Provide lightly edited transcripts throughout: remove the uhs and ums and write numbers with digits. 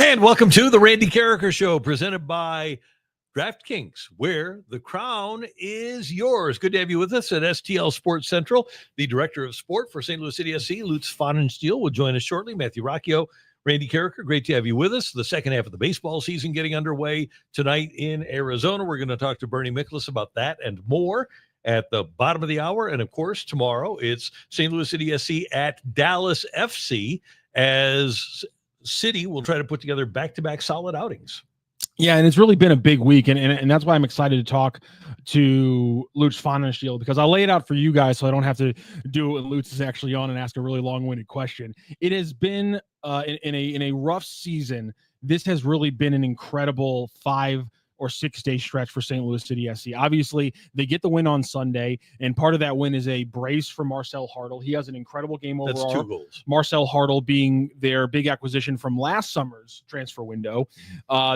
And welcome to the Randy Karraker Show, presented by DraftKings, where the crown is yours. Good to have you with us at STL Sports Central. The director of sport for St. Louis City SC, Lutz Pfannenstiel, will join us shortly. Matthew Rocchio, Randy Karraker, great to have you with us. The second half of the baseball season getting underway tonight in Arizona. We're going to talk to Bernie Miklasz about that and more at the bottom of the hour. And, of course, tomorrow it's St. Louis City SC at Dallas FC as City will try to put together back-to-back solid outings. Yeah, and it's really been a big week, and that's why I'm excited to talk to Lutz Pfannenstiel, because I'll lay it out for you guys so I don't have to do it when Lutz is actually on and ask a really long-winded question. It has been, in a rough season, this has really been an incredible 5 or 6 day stretch for St. Louis City SC. Obviously, they get the win on Sunday, and part of that win is a brace for Marcel Hartl. He has an incredible game overall. That's 2 goals. Marcel Hartl being their big acquisition from last summer's transfer window.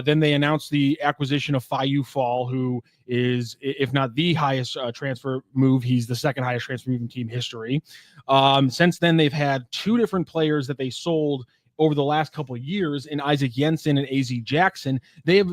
Then they announced the acquisition of Fayou Fall, who is, if not the highest transfer move, he's the second highest transfer move in team history. Since then, they've had 2 different players that they sold over the last couple of years in Isaac Jensen and AZ Jackson. They have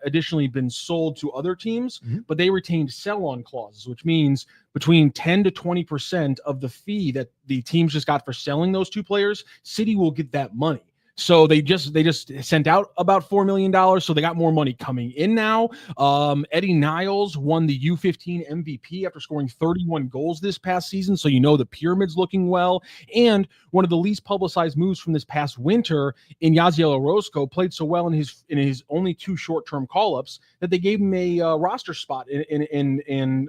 additionally been sold to other teams, but they retained sell-on clauses, which means between 10 to 20% of the fee that the teams just got for selling those 2 players, City will get that money. So they just sent out about $4 million, so they got more money coming in now. Eddie Niles won the U15 MVP after scoring 31 goals this past season, so you know the pyramid's looking well. And one of the least publicized moves from this past winter, in Yaziel Orozco, played so well in his only 2 short-term call-ups that they gave him a roster spot and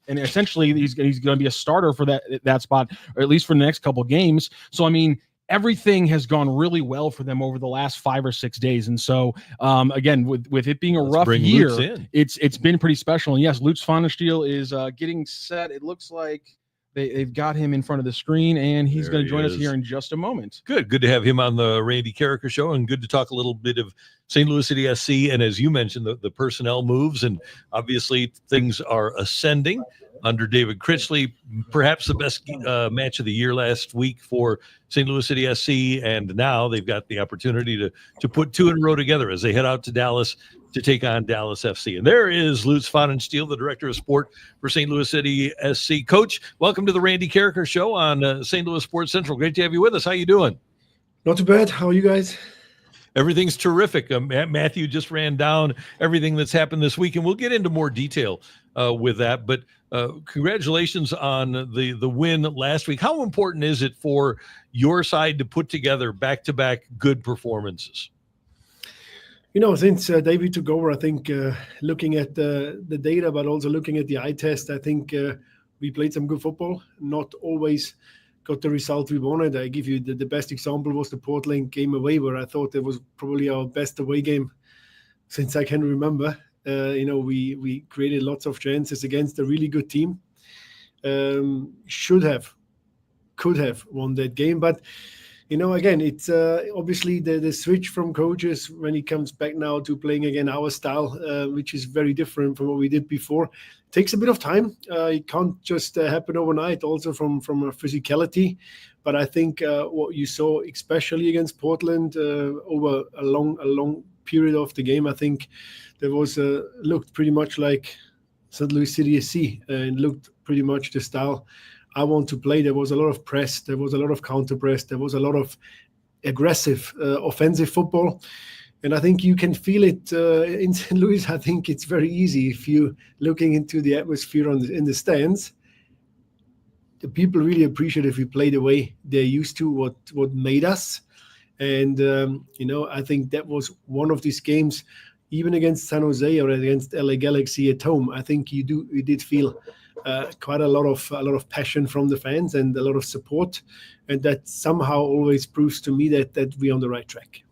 essentially he's going to be a starter for that spot, or at least for the next couple games. So I mean, everything has gone really well for them over the last 5 or 6 days. And so, again, with it being a rough year, it's been pretty special. And yes, Lutz Pfannenstiel is getting set. It looks like they've got him in front of the screen, and he's going to join us here in just a moment. Good to have him on the Randy Karraker Show, and good to talk a little bit of St. Louis City SC. And as you mentioned, the personnel moves, and obviously things are ascending under David Critchley. Perhaps the best match of the year last week for St. Louis City SC, and now they've got the opportunity to put 2 in a row together as they head out to Dallas to take on Dallas FC. And there is Lutz Pfannenstiel, the director of sport for St. Louis City SC. Coach, welcome to the Randy Karraker Show on St. Louis Sports Central. Great to have you with us. How you doing? Not too bad. How are you guys? Everything's terrific. Matthew just ran down everything that's happened this week, and we'll get into more detail with that. But congratulations on the win last week. How important is it for your side to put together back-to-back good performances? You know, since David took over, I think looking at the data, but also looking at the eye test, I think we played some good football. Not always got the result we wanted. I give you the best example was the Portland game away, where I thought it was probably our best away game since I can remember. We created lots of chances against a really good team. Could have won that game, but again, it's obviously the switch from coaches when he comes back now to playing again our style, which is very different from what we did before. It takes a bit of time. It can't just happen overnight, also from a physicality. But I think what you saw, especially against Portland, over a long period of the game, I think there was looked pretty much like St. Louis City SC, and looked pretty much the style I want to play. There was a lot of press. There was a lot of counter press. There was a lot of aggressive offensive football. And I think you can feel it in St. Louis. I think it's very easy if you're looking into the atmosphere in the stands. The people really appreciate if we play the way they're used to, what made us. And, I think that was one of these games, even against San Jose or against LA Galaxy at home. I think you did feel quite a lot of passion from the fans and a lot of support, and that somehow always proves to me that we're on the right track.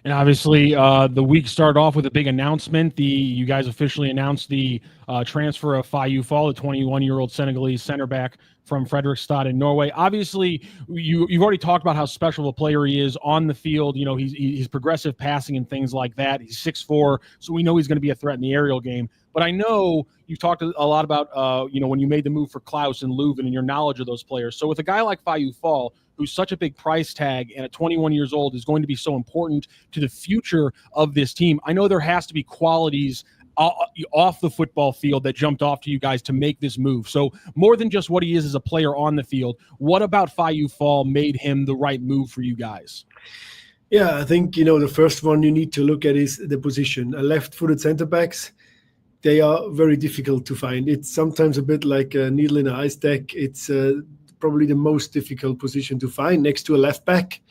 And obviously, the week started off with a big announcement. You guys officially announced the transfer of Fayou Fall, the 21-year-old Senegalese center back from Fredrikstad in Norway. Obviously, you've already talked about how special a player he is on the field. He's progressive passing and things like that. He's 6'4", so we know he's going to be a threat in the aerial game. But I know you've talked a lot about, when you made the move for Klaus and Leuven and your knowledge of those players. So with a guy like Fayou Fall, who's such a big price tag and at 21 years old is going to be so important to the future of this team. I know there has to be qualities off the football field that jumped off to you guys to make this move. So more than just what he is as a player on the field, what about Faiyu Fall made him the right move for you guys? Yeah, I think, the first one you need to look at is the position. Left-footed center backs, they are very difficult to find. It's sometimes a bit like a needle in a haystack. It's probably the most difficult position to find next to a left back.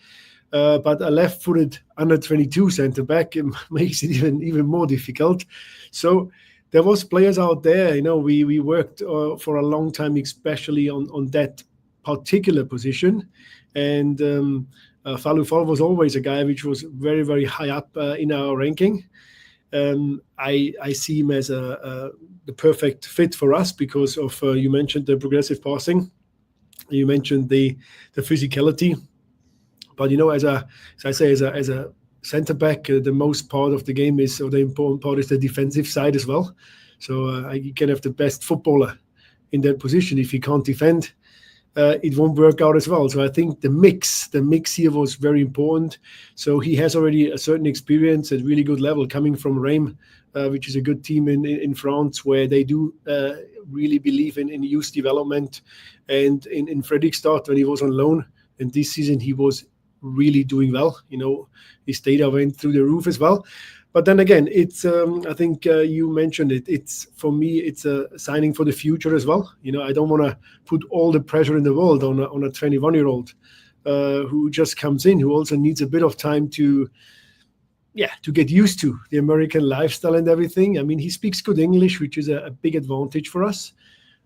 But a left-footed under 22 center back makes it even more difficult. So there was players out there. We worked for a long time, especially on that particular position, and Faiyu Fall was always a guy which was very, very high up in our ranking. I see him as the perfect fit for us because of you mentioned the progressive passing, you mentioned the physicality. But as I say, as a center back, the most part of the game is, or the important part is the defensive side as well. So you can have the best footballer in that position. If he can't defend, it won't work out as well. So I think the mix here was very important. So he has already a certain experience at really good level coming from Reims, which is a good team in France, where they do really believe in youth development. And in Fredrikstad, when he was on loan, and this season he was really doing well. His data went through the roof as well. But then again, it's I think you mentioned it. It's, for me, it's a signing for the future as well. I don't want to put all the pressure in the world on a 21-year-old who just comes in, who also needs a bit of time to get used to the American lifestyle and everything. I mean, he speaks good English, which is a big advantage for us.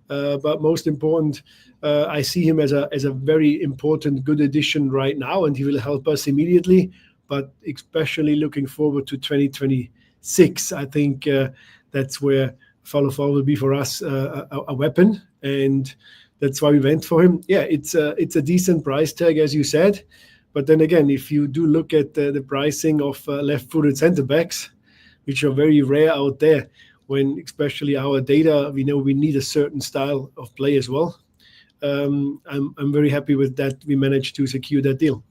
But most important, I see him as a very important, good addition right now, and he will help us immediately. But especially looking forward to 2026, I think that's where Faiyu Fall will be for us a weapon, and that's why we went for him. Yeah, it's a decent price tag, as you said. But then again, if you do look at the pricing of left-footed center backs, which are very rare out there, when especially our data, we know we need a certain style of play as well. I'm very happy with that. We managed to secure that deal.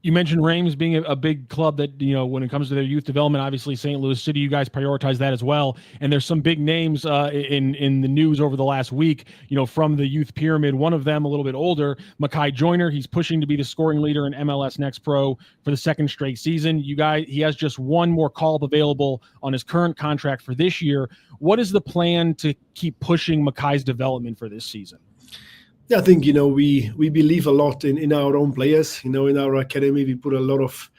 You mentioned Reims being a big club that, when it comes to their youth development, obviously St. Louis City, you guys prioritize that as well. And there's some big names in the news over the last week, from the youth pyramid. One of them, a little bit older, Mekhi Joyner. He's pushing to be the scoring leader in MLS Next Pro for the second straight season. He has just one more call available on his current contract for this year. What is the plan to keep pushing Mekhi's development for this season? Yeah, I think, we believe a lot in our own players. In our academy, we put a lot of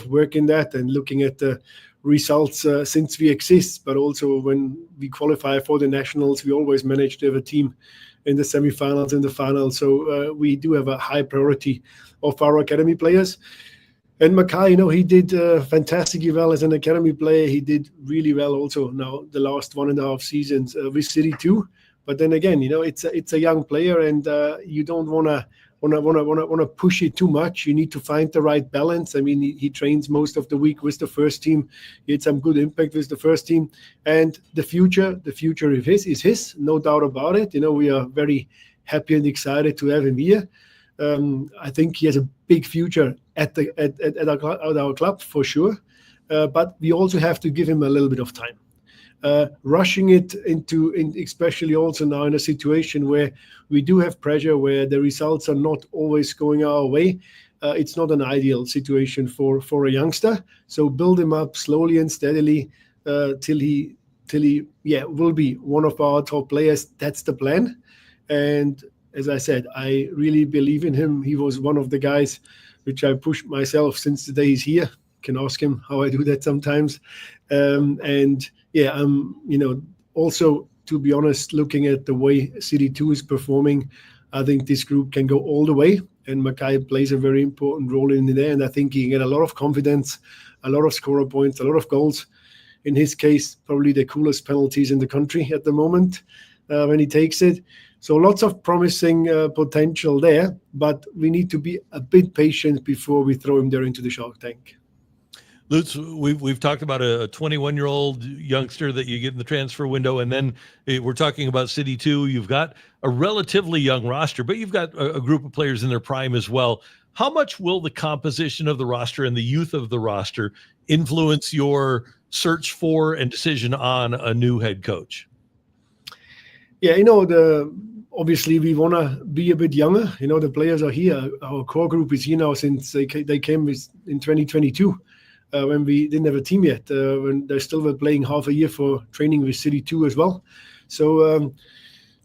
work in that, and looking at the results since we exist, but also when we qualify for the nationals, we always manage to have a team in the semifinals and the finals. So we do have a high priority of our academy players. And Mekhi, he did fantastically well as an academy player. He did really well also now the last 1.5 seasons with City too. But then again, it's a young player, and you don't want to push it too much. You need to find the right balance. I mean, he trains most of the week with the first team. He had some good impact with the first team, and the future is his, no doubt about it. We are very happy and excited to have him here. I think he has a big future at our club for sure. But we also have to give him a little bit of time. Rushing it especially also now in a situation where we do have pressure, where the results are not always going our way. It's not an ideal situation for a youngster. So build him up slowly and steadily till he will be one of our top players. That's the plan. And as I said, I really believe in him. He was one of the guys which I pushed myself since the day he's here. Can ask him how I do that sometimes. Also, to be honest, looking at the way City 2 is performing, I think this group can go all the way, and Mekhi plays a very important role in there, and I think he can get a lot of confidence, a lot of scorer points, a lot of goals. In his case, probably the coolest penalties in the country at the moment when he takes it. So lots of promising potential there, but we need to be a bit patient before we throw him there into the shark tank. Lutz, we've talked about a 21-year-old youngster that you get in the transfer window, and then we're talking about City 2. You've got a relatively young roster, but you've got a group of players in their prime as well. How much will the composition of the roster and the youth of the roster influence your search for and decision on a new head coach? Yeah, obviously we want to be a bit younger. The players are here. Our core group is here now since they came in 2022. When we didn't have a team yet, when they still were playing half a year for training with City 2 as well. So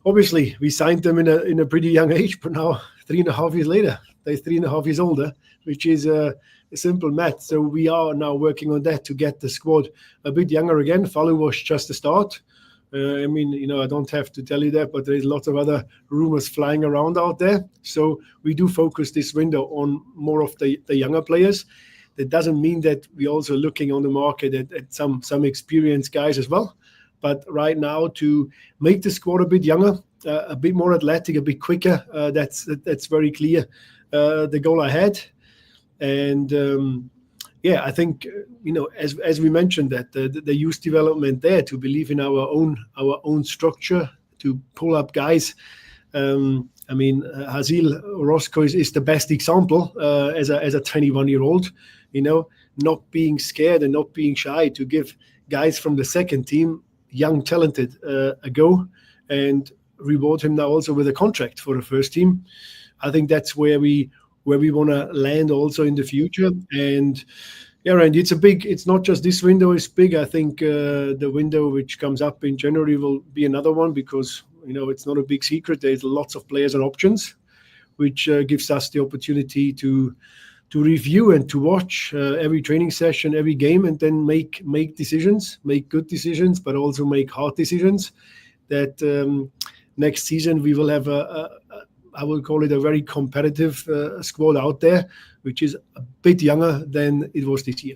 obviously we signed them in a pretty young age, but now 3.5 years later, they're 3.5 years older, which is a simple math. So we are now working on that to get the squad a bit younger again. Falu was just a start. I don't have to tell you that, but there's lots of other rumors flying around out there. So we do focus this window on more of the younger players. That doesn't mean that we're also looking on the market at some experienced guys as well. But right now, to make the squad a bit younger, a bit more athletic, a bit quicker, that's very clear. The goal I had, and I think as we mentioned that the youth development there, to believe in our own structure, to pull up guys. Hazil Roscoe is the best example as a 21-year-old. Not being scared and not being shy to give guys from the second team, young, talented, a go, and reward him now also with a contract for the first team. I think that's where we want to land also in the future. And Randy, it's not just this window is big. I think the window which comes up in January will be another one, because it's not a big secret. There's lots of players and options, which gives us the opportunity to review and to watch every training session, every game, and then make decisions, make good decisions, but also make hard decisions. That next season we will have I will call it a very competitive squad out there, which is a bit younger than it was this year.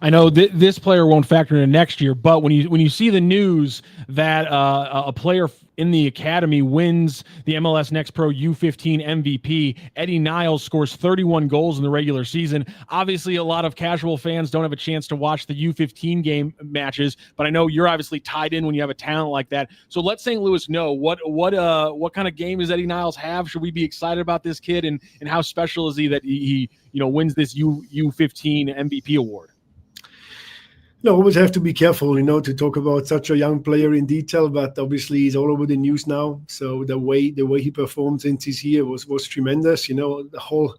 I know this player won't factor into next year, but when you see the news that a player in the academy wins the MLS Next Pro U15 MVP, Eddie Niles scores 31 goals in the regular season. Obviously, a lot of casual fans don't have a chance to watch the U15 game matches, but I know you're obviously tied in when you have a talent like that. So let St. Louis know what kind of game does Eddie Niles have? Should we be excited about this kid, and how special is he that he wins this U15 MVP award? No, always have to be careful, to talk about such a young player in detail. But obviously, he's all over the news now. So the way he performed since he's here was tremendous. The whole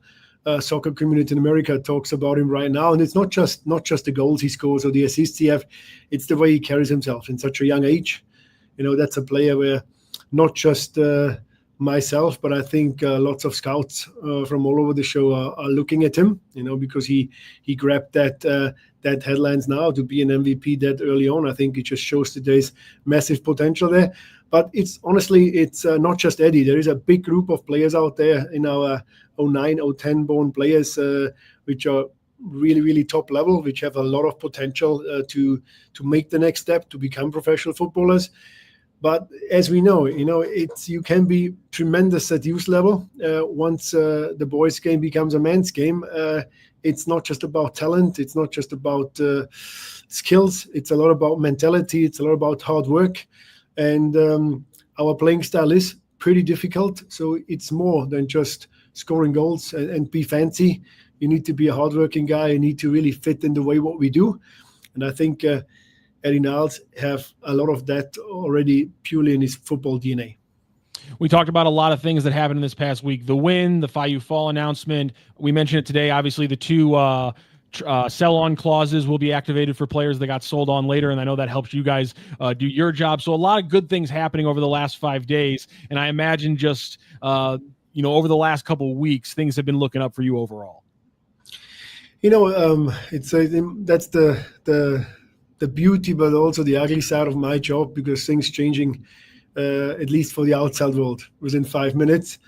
soccer community in America talks about him right now, and it's not just the goals he scores or the assists he have. It's the way he carries himself in such a young age. That's a player where not just myself, but I think lots of scouts from all over the show are looking at him. Because he grabbed that headlines now to be an MVP that early on. I think it just shows that there's massive potential there. But it's not just Eddie. There is a big group of players out there in our 09, 010 born players, which are really, really top level, which have a lot of potential to make the next step, to become professional footballers. But as we know, you can be tremendous at youth level. Once the boys' game becomes a man's game, it's not just about talent. It's not just about skills. It's a lot about mentality. It's a lot about hard work. And our playing style is pretty difficult. So it's more than just scoring goals and be fancy. You need to be a hardworking guy. You need to really fit in the way what we do. And I think Eddie Niles have a lot of that already purely in his football DNA. We talked about a lot of things that happened in this past week. The win, the Fayu Fall announcement. We mentioned it today. Obviously, the two sell-on clauses will be activated for players that got sold on later, and I know that helps you guys do your job. So a lot of good things happening over the last 5 days, and I imagine just over the last couple of weeks, things have been looking up for you overall. That's the beauty, but also the ugly side of my job, because things changing. At least for the outside world, within 5 minutes.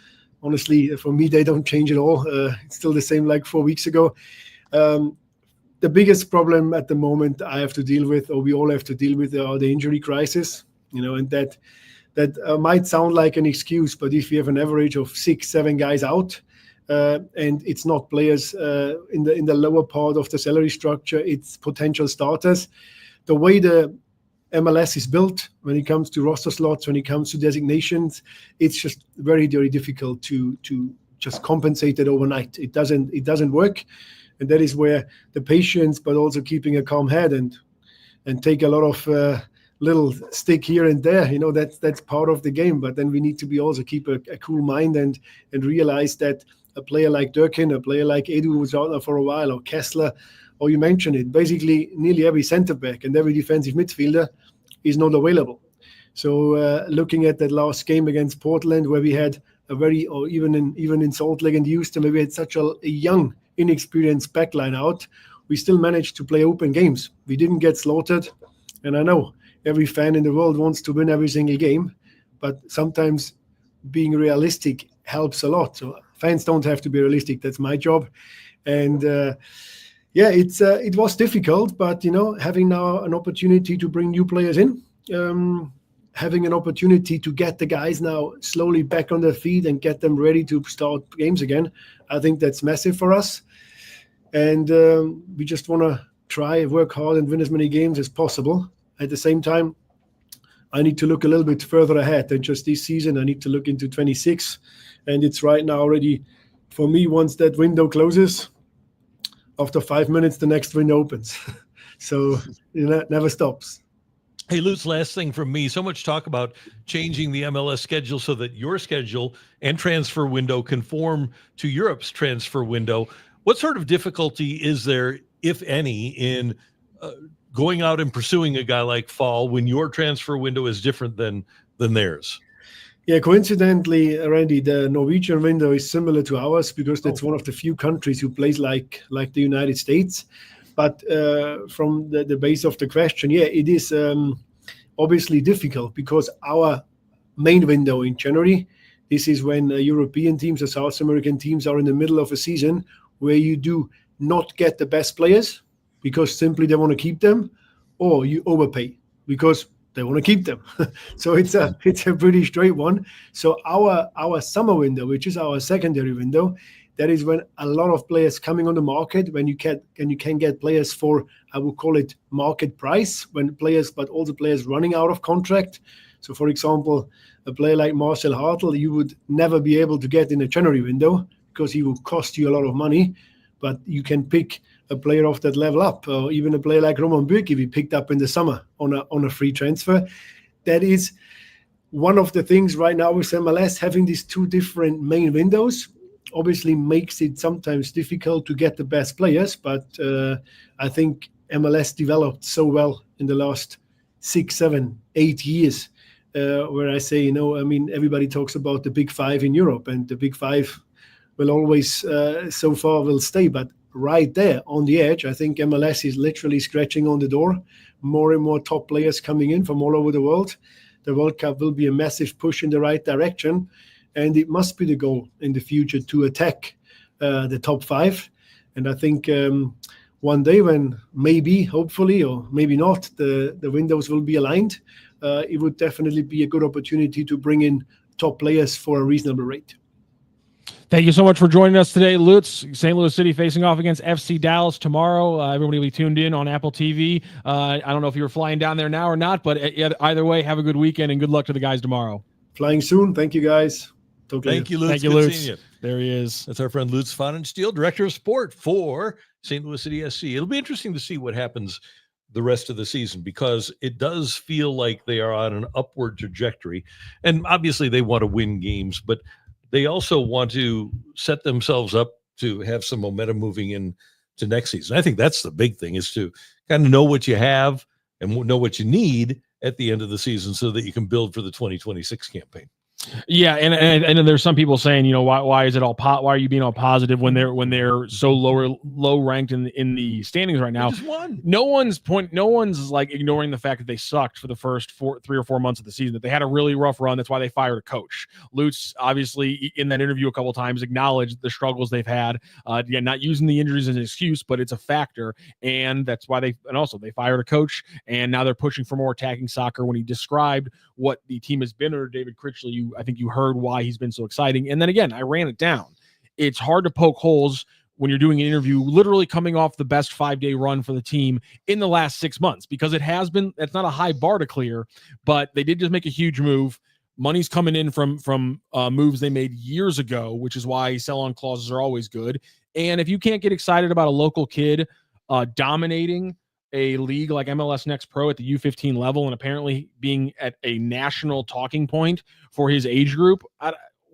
Honestly, for me, they don't change at all. It's still the same like 4 weeks ago. The biggest problem at the moment I have to deal with, or we all have to deal with, are the injury crisis. And that might sound like an excuse, but if you have an average of 6-7 guys out, and it's not players in the lower part of the salary structure. It's potential starters. The way the MLS is built when it comes to roster slots, when it comes to designations, it's just very, very difficult to just compensate it overnight. It doesn't work, and that is where the patience, but also keeping a calm head and take a lot of little stick here and there. That's part of the game. But then we need to also keep a cool mind and realize that a player like Durkin, a player like Edu, who's out there for a while, or Kessler, or you mentioned it, basically nearly every center back and every defensive midfielder is not available. So looking at that last game against Portland, where we had or even in Salt Lake and Houston, where we had such a young, inexperienced backline out, we still managed to play open games. We didn't get slaughtered. And I know every fan in the world wants to win every single game, but sometimes being realistic helps a lot. So fans don't have to be realistic. That's my job. And it was difficult, but having now an opportunity to bring new players in, having an opportunity to get the guys now slowly back on their feet and get them ready to start games again, I think that's massive for us. And we just want to work hard and win as many games as possible. At the same time, I need to look a little bit further ahead than just this season. I need to look into 26, and it's right now already, for me, once that window closes, after 5 minutes, the next window opens. So it never stops. Hey, Lutz, last thing from me. So much talk about changing the MLS schedule so that your schedule and transfer window conform to Europe's transfer window. What sort of difficulty is there, if any, in going out and pursuing a guy like Fall when your transfer window is different than theirs? Yeah, coincidentally, Randy, the Norwegian window is similar to ours because that's one of the few countries who plays like the United States. But from the base of the question, it is obviously difficult because our main window in January, this is when European teams or South American teams are in the middle of a season where you do not get the best players because simply they want to keep them, or you overpay because they want to keep them. So it's a pretty straight one. So our summer window, which is our secondary window, that is when a lot of players coming on the market, when you can get players for, I would call it market price, but also players running out of contract. So for example, a player like Marcel Hartl, you would never be able to get in a January window because he will cost you a lot of money, but you can pick a player of that level up, or even a player like Roman Bürki we picked up in the summer on a free transfer. That is one of the things right now with MLS, having these two different main windows obviously makes it sometimes difficult to get the best players, but I think MLS developed so well in the last 6, 7, 8 years, where I say, everybody talks about the big five in Europe, and the big five will always, so far, will stay. But right there on the edge, I think MLS is literally scratching on the door. More and more top players coming in from all over the world. The World Cup will be a massive push in the right direction. And it must be the goal in the future to attack the top five. And I think one day when maybe, hopefully, or maybe not, the windows will be aligned, it would definitely be a good opportunity to bring in top players for a reasonable rate. Thank you so much for joining us today, Lutz. St. Louis City facing off against FC Dallas tomorrow. Everybody will be tuned in on Apple TV. I don't know if you're flying down there now or not, but either way, have a good weekend and good luck to the guys tomorrow. Flying soon. Thank you, guys. Thank you, Lutz. Thank you, Good Lutz. seeing you. There he is. That's our friend Lutz Pfannenstiel, Director of Sport for St. Louis City SC. It'll be interesting to see what happens the rest of the season, because it does feel like they are on an upward trajectory. And obviously they want to win games, but they also want to set themselves up to have some momentum moving into next season. I think that's the big thing, is to kind of know what you have and know what you need at the end of the season so that you can build for the 2026 campaign. Yeah, and there's some people saying, why is it all why are you being all positive when they're so low ranked in the standings right now? Just won. No one's like ignoring the fact that they sucked for the first 3 or 4 months of the season, that they had a really rough run. That's why they fired a coach. Lutz obviously in that interview a couple of times acknowledged the struggles they've had. Not using the injuries as an excuse, but it's a factor, and that's why they fired a coach, and now they're pushing for more attacking soccer. When he described what the team has been under David Critchley, I think you heard why he's been so exciting. And then again, I ran it down. it's hard to poke holes when you're doing an interview, literally coming off the best 5-day run for the team in the last 6 months, because it's not a high bar to clear, but they did just make a huge move. Money's coming in from moves they made years ago, which is why sell-on clauses are always good. And if you can't get excited about a local kid dominating a league like MLS Next Pro at the U15 level and apparently being at a national talking point for his age group,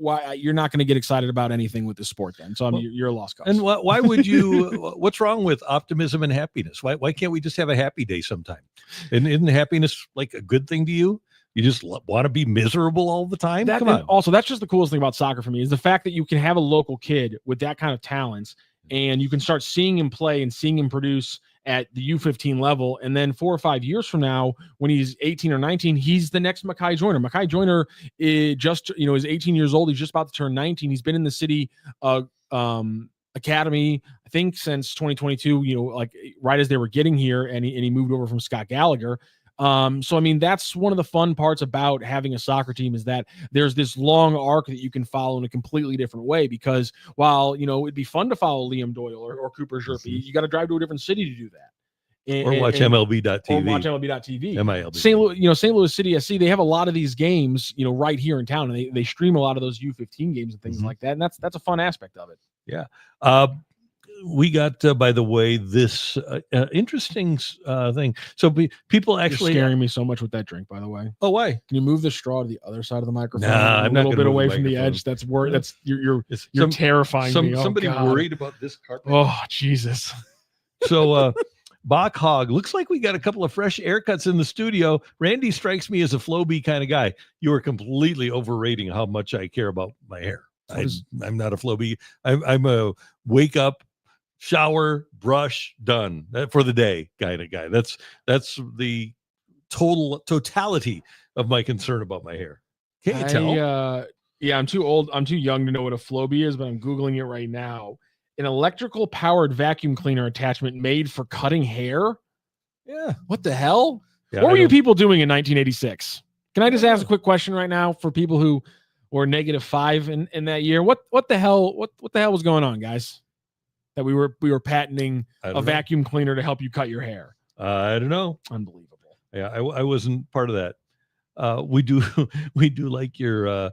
why you're not going to get excited about anything with this sport then. So you're a lost cause. And why would you, what's wrong with optimism and happiness? Why can't we just have a happy day sometime? And isn't happiness like a good thing to you? You just want to be miserable all the time? Come on. Also, that's just the coolest thing about soccer for me, is the fact that you can have a local kid with that kind of talents and you can start seeing him play and seeing him produce at the U15 level. And then 4 or 5 years from now, when he's 18 or 19, he's the next Makai Joyner. Makai Joyner is is 18 years old. He's just about to turn 19. He's been in the city academy, I think, since 2022, like right as they were getting here, and he moved over from Scott Gallagher. So, I mean, that's one of the fun parts about having a soccer team, is that there's this long arc that you can follow in a completely different way, because while, it'd be fun to follow Liam Doyle or Cooper Zerpe, you got to drive to a different city to do that. Or watch MLB.TV. Or watch MLB.TV. MILB. St. Louis City SC, they have a lot of these games, right here in town, and they stream a lot of those U15 games and things like that. And that's a fun aspect of it. Yeah. We got, by the way, this interesting thing. So people actually You're scaring me so much with that drink, by the way. Oh, why? Can you move the straw to the other side of the microphone? Nah, I'm not a little bit gonna move away the from the microphone. edge. That's you're terrifying me. Oh, somebody God. worried about this carpet. Oh, Jesus. So Bach Hog, looks like we got a couple of fresh haircuts in the studio. Randy strikes me as a Floby kind of guy. You are completely overrating how much I care about my hair. I'm not a Floby. I'm a wake up, shower, brush, done for the day kind of guy. That's the totality of my concern about my hair. Can't you tell? Yeah, I'm too old. I'm too young to know what a Floby is, but I'm Googling it right now. An electrical powered vacuum cleaner attachment made for cutting hair. Yeah. What the hell? Yeah, what were you people doing in 1986? Can I just ask a quick question right now for people who were -5 in that year? What the hell was going on, guys? That we were patenting a vacuum cleaner to help you cut your hair. I don't know. Unbelievable. Yeah, I wasn't part of that. We do like your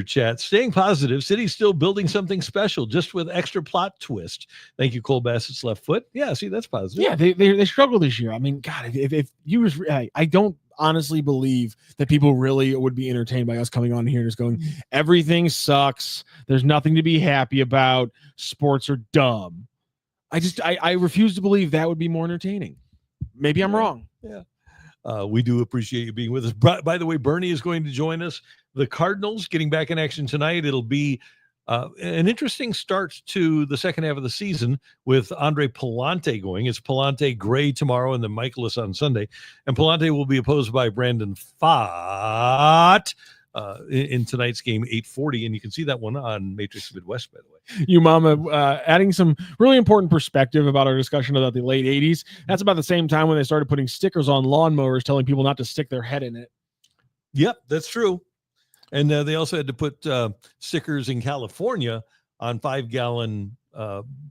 chat. Staying positive. City's still building something special, just with extra plot twist. Thank you, Cole Bassett's left foot. Yeah, see, that's positive. Yeah, they struggle this year. I mean, God, if you was, I don't honestly believe that people really would be entertained by us coming on here and just going, everything sucks. There's nothing to be happy about. Sports are dumb. I refuse to believe that would be more entertaining. Maybe I'm wrong. Yeah. We do appreciate you being with us. By the way, Bernie is going to join us. The Cardinals getting back in action tonight. It'll be an interesting start to the second half of the season with Andre Palante going. It's Palante Gray tomorrow and then Miklasz on Sunday. And Palante will be opposed by Brandon Pfaadt in tonight's game, 8:40. And you can see that one on Matrix Midwest, by the way. You mama, adding some really important perspective about our discussion about the late 80s. That's about the same time when they started putting stickers on lawnmowers telling people not to stick their head in it. Yep, that's true. And they also had to put stickers in California on 5-gallon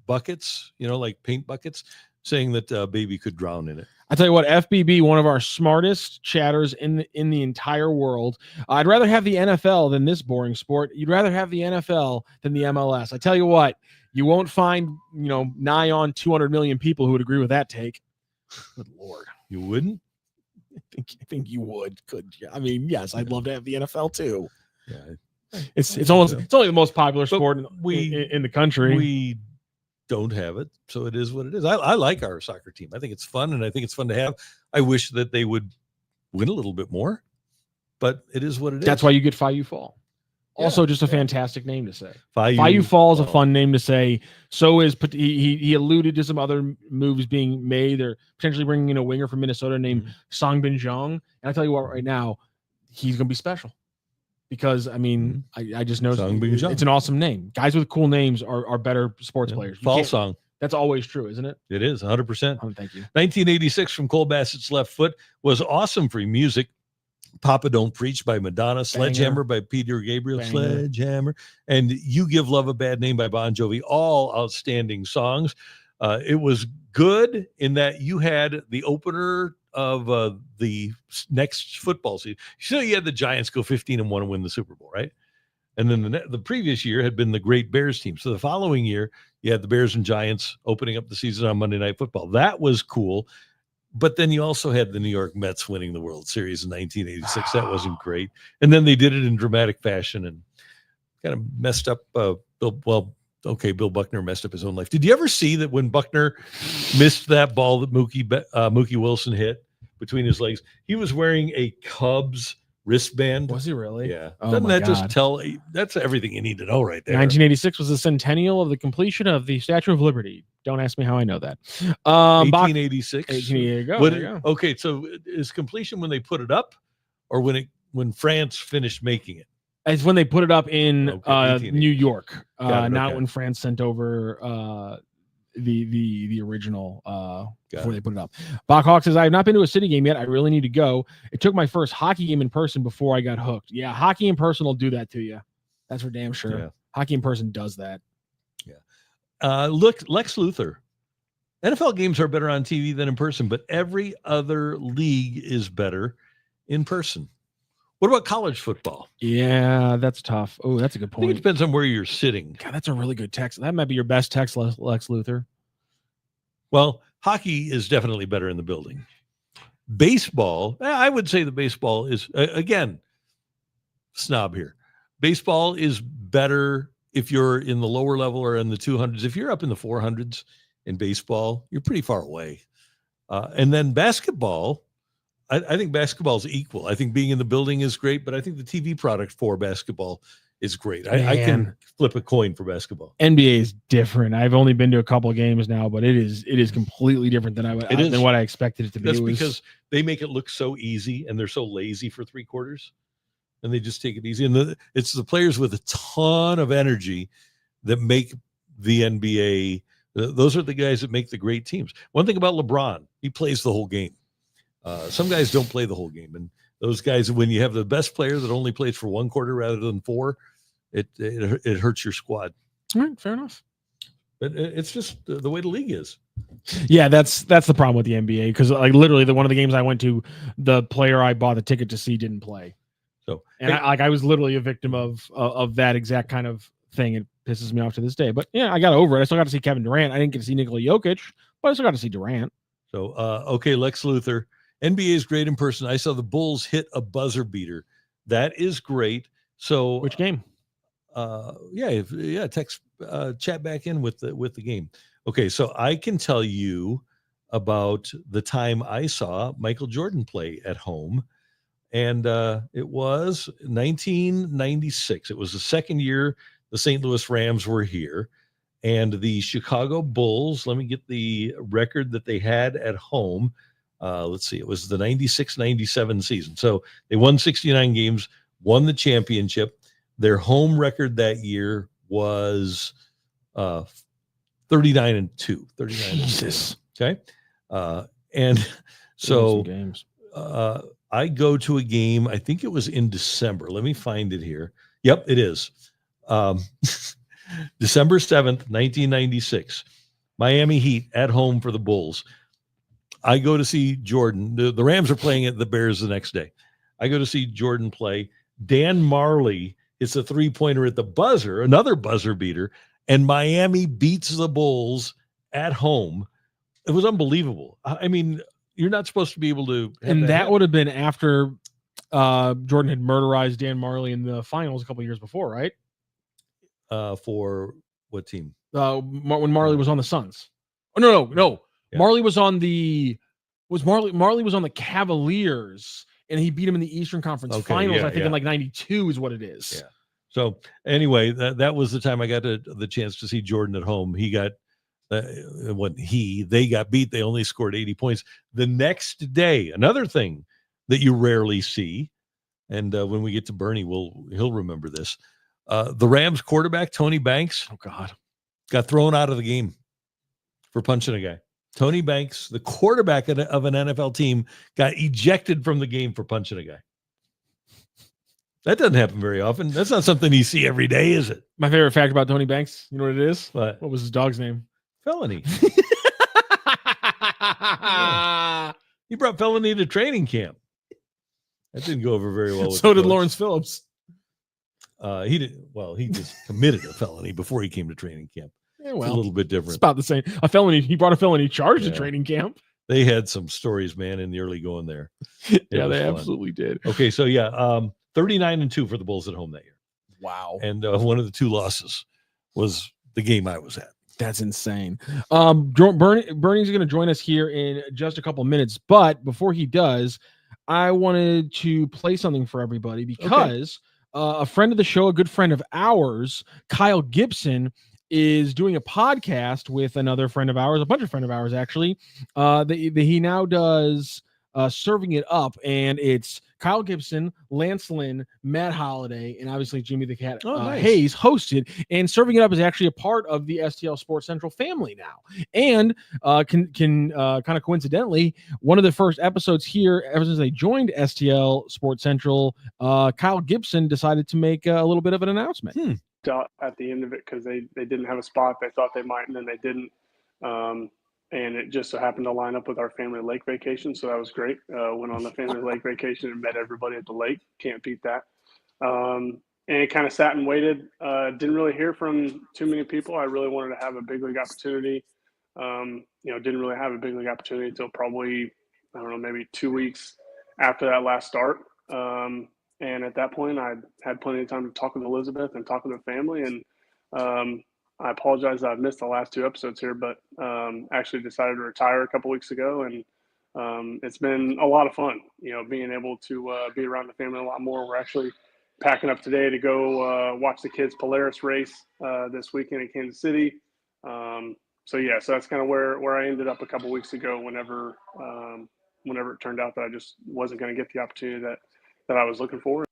buckets, like paint buckets, saying that baby could drown in it. I tell you what, FBB, one of our smartest chatters in the entire world. I'd rather have the NFL than this boring sport. You'd rather have the NFL than the MLS. I tell you what, you won't find, nigh on 200 million people who would agree with that take. Good Lord. You wouldn't? I think you would. Could you? I mean, yes, I'd love to have the NFL too. Yeah. It's only the most popular sport in the country. We don't have it, so it is what it is. I like our soccer team. I think it's fun, and I think it's fun to have. I wish that they would win a little bit more, but it is what it is. That's why you get Phi U Fall. Also, just a fantastic name to say. Phi U Fall is a fun name to say. So is he alluded to some other moves being made. They're potentially bringing in a winger from Minnesota named Songbin Jung. And I tell you what, right now, he's going to be special. Because, I mean, I just know it's an awesome name. Guys with cool names are better sports players. Fall song. That's always true, isn't it? It is, 100%. Thank you. 1986 from Cole Bassett's left foot was awesome for music. Papa Don't Preach by Madonna, Sledgehammer by Peter Gabriel, Banger. Sledgehammer, and You Give Love a Bad Name by Bon Jovi, all outstanding songs. It was good in that you had the opener of the next football season. So you had the Giants go 15-1 and win the Super Bowl, right? And then the previous year had been the great Bears team. So the following year, you had the Bears and Giants opening up the season on Monday Night Football. That was cool. But then you also had the New York Mets winning the World Series in 1986. That wasn't great. And then they did it in dramatic fashion and kind of messed up. Bill Buckner messed up his own life. Did you ever see that when Buckner missed that ball that Mookie Wilson hit between his legs, he was wearing a Cubs wristband? Was he really? Yeah. Oh, Doesn't my that just God. tell? That's everything you need to know right there. 1986 was the centennial of the completion of the Statue of Liberty. Don't ask me how I know that. 1886. 18, there you go. What- There you go. Okay, so is completion when they put it up, or when France finished making it? It's when they put it up in Okay, 1880. New York, Got it, not okay. when France sent over the original before they put it up. Bach Hawk says, I have not been to a City game yet. I really need to go. It took my first hockey game in person before I got hooked. Yeah, hockey in person will do that to you. That's for damn sure. Yeah. Hockey in person does that. Look, Lex Luthor. NFL games are better on TV than in person, but every other league is better in person. What about college football? Yeah, that's tough. Oh, that's a good I think it point. depends on where you're sitting. God, that's a really good text. That might be your best text, Lex Luthor. Well, hockey is definitely better in the building. Baseball, I would say the baseball is, again, snob here. Baseball is better if you're in the lower level or in the 200s. If you're up in the 400s in baseball, you're pretty far away. And then basketball, I think basketball is equal. I think being in the building is great, but I think the TV product for basketball is great. I can flip a coin for basketball. NBA is different. I've only been to a couple of games now, but it is completely different than what I expected it to be. That's because they make it look so easy and they're so lazy for 3 quarters and they just take it easy. And it's the players with a ton of energy that make the NBA. Those are the guys that make the great teams. One thing about LeBron, he plays the whole game. Some guys don't play the whole game. And those guys, when you have the best player that only plays for 1 quarter rather than 4, it hurts your squad. All right, fair enough. But it's just the way the league is. Yeah, that's the problem with the NBA, because like literally one of the games I went to, the player I bought the ticket to see didn't play. So, and I was literally a victim of that exact kind of thing. It pisses me off to this day. But yeah, I got over it. I still got to see Kevin Durant. I didn't get to see Nikola Jokic, but I still got to see Durant. So okay, Lex Luthor. NBA is great in person. I saw the Bulls hit a buzzer beater. That is great. So Which game? Text chat back in with the game. Okay, so I can tell you about the time I saw Michael Jordan play at home, and it was 1996. It was the second year the St. Louis Rams were here, and the Chicago Bulls. Let me get the record that they had at home. Let's see. It was the 96-97 season. So they won 69 games, won the championship. Their home record that year was 39-2. 39-2. Okay. And so games. I go to a game. I think it was in December. Let me find it here. Yep, it is. December 7th, 1996. Miami Heat at home for the Bulls. I go to see Jordan. The Rams are playing at the Bears the next day. I go to see Jordan play. Dan Marley hits a 3-pointer at the buzzer, another buzzer beater, and Miami beats the Bulls at home. It was unbelievable. I mean, you're not supposed to be able to. And that would have been after Jordan had murderized Dan Marley in the finals a couple of years before, right? For what team? When Marley was on the Suns. Oh, no. Yeah. Marley was on the Cavaliers, and he beat him in the Eastern Conference Finals. I think in like 92 is what it is. Yeah. So anyway, that was the time I got the chance to see Jordan at home. He got they got beat. They only scored 80 points. The next day, another thing that you rarely see, and when we get to Bernie, he'll remember this. The Rams quarterback Tony Banks, got thrown out of the game for punching a guy. Tony Banks, the quarterback of an NFL team, got ejected from the game for punching a guy. That doesn't happen very often. That's not something you see every day, is it? My favorite fact about Tony Banks, you know what it is? What What was his dog's name? Felony? Yeah. He brought Felony to training camp. That didn't go over very well with So the did coach. Lawrence Phillips. He didn't. Well, he just committed a felony before he came to training camp. Yeah, It's a well, little bit it's different. about the same. A felony. He brought a felony charge to Yeah. training camp. They had some stories, man, in the early going there. It Yeah, was they fun. absolutely did. Okay, so yeah, 39-2 for the Bulls at home that year, Wow. and one of the two losses was the game I was at. That's insane. Bernie's going to join us here in just a couple minutes, but before he does, I wanted to play something for everybody because a friend of the show, a good friend of ours, Kyle Gibson, is doing a podcast with another friend of ours, a bunch of friend of ours actually. That he now does Serving It Up, and it's Kyle Gibson, Lance Lynn, Matt Holliday, and obviously Jimmy the Cat Nice. Hayes hosted. And Serving It Up is actually a part of the STL Sports Central family now. And can kind of coincidentally, one of the first episodes here, ever since they joined STL Sports Central, Kyle Gibson decided to make a little bit of an announcement. Out at the end of it because they didn't have a spot. They thought they might, and then they didn't. And it just so happened to line up with our family lake vacation, so that was great. Went on the family lake vacation and met everybody at the lake. Can't beat that. And kind of sat and waited. Didn't really hear from too many people. I really wanted to have a big league opportunity. Didn't really have a big league opportunity until probably, I don't know, maybe 2 weeks after that last start. And at that point, I had plenty of time to talk with Elizabeth and talk with the family. And I apologize that I've missed the last 2 episodes here, but actually decided to retire a couple weeks ago. And it's been a lot of fun, being able to be around the family a lot more. We're actually packing up today to go watch the kids' Polaris race this weekend in Kansas City. So that's kind of where I ended up a couple weeks ago whenever it turned out that I just wasn't going to get the opportunity that I was looking for.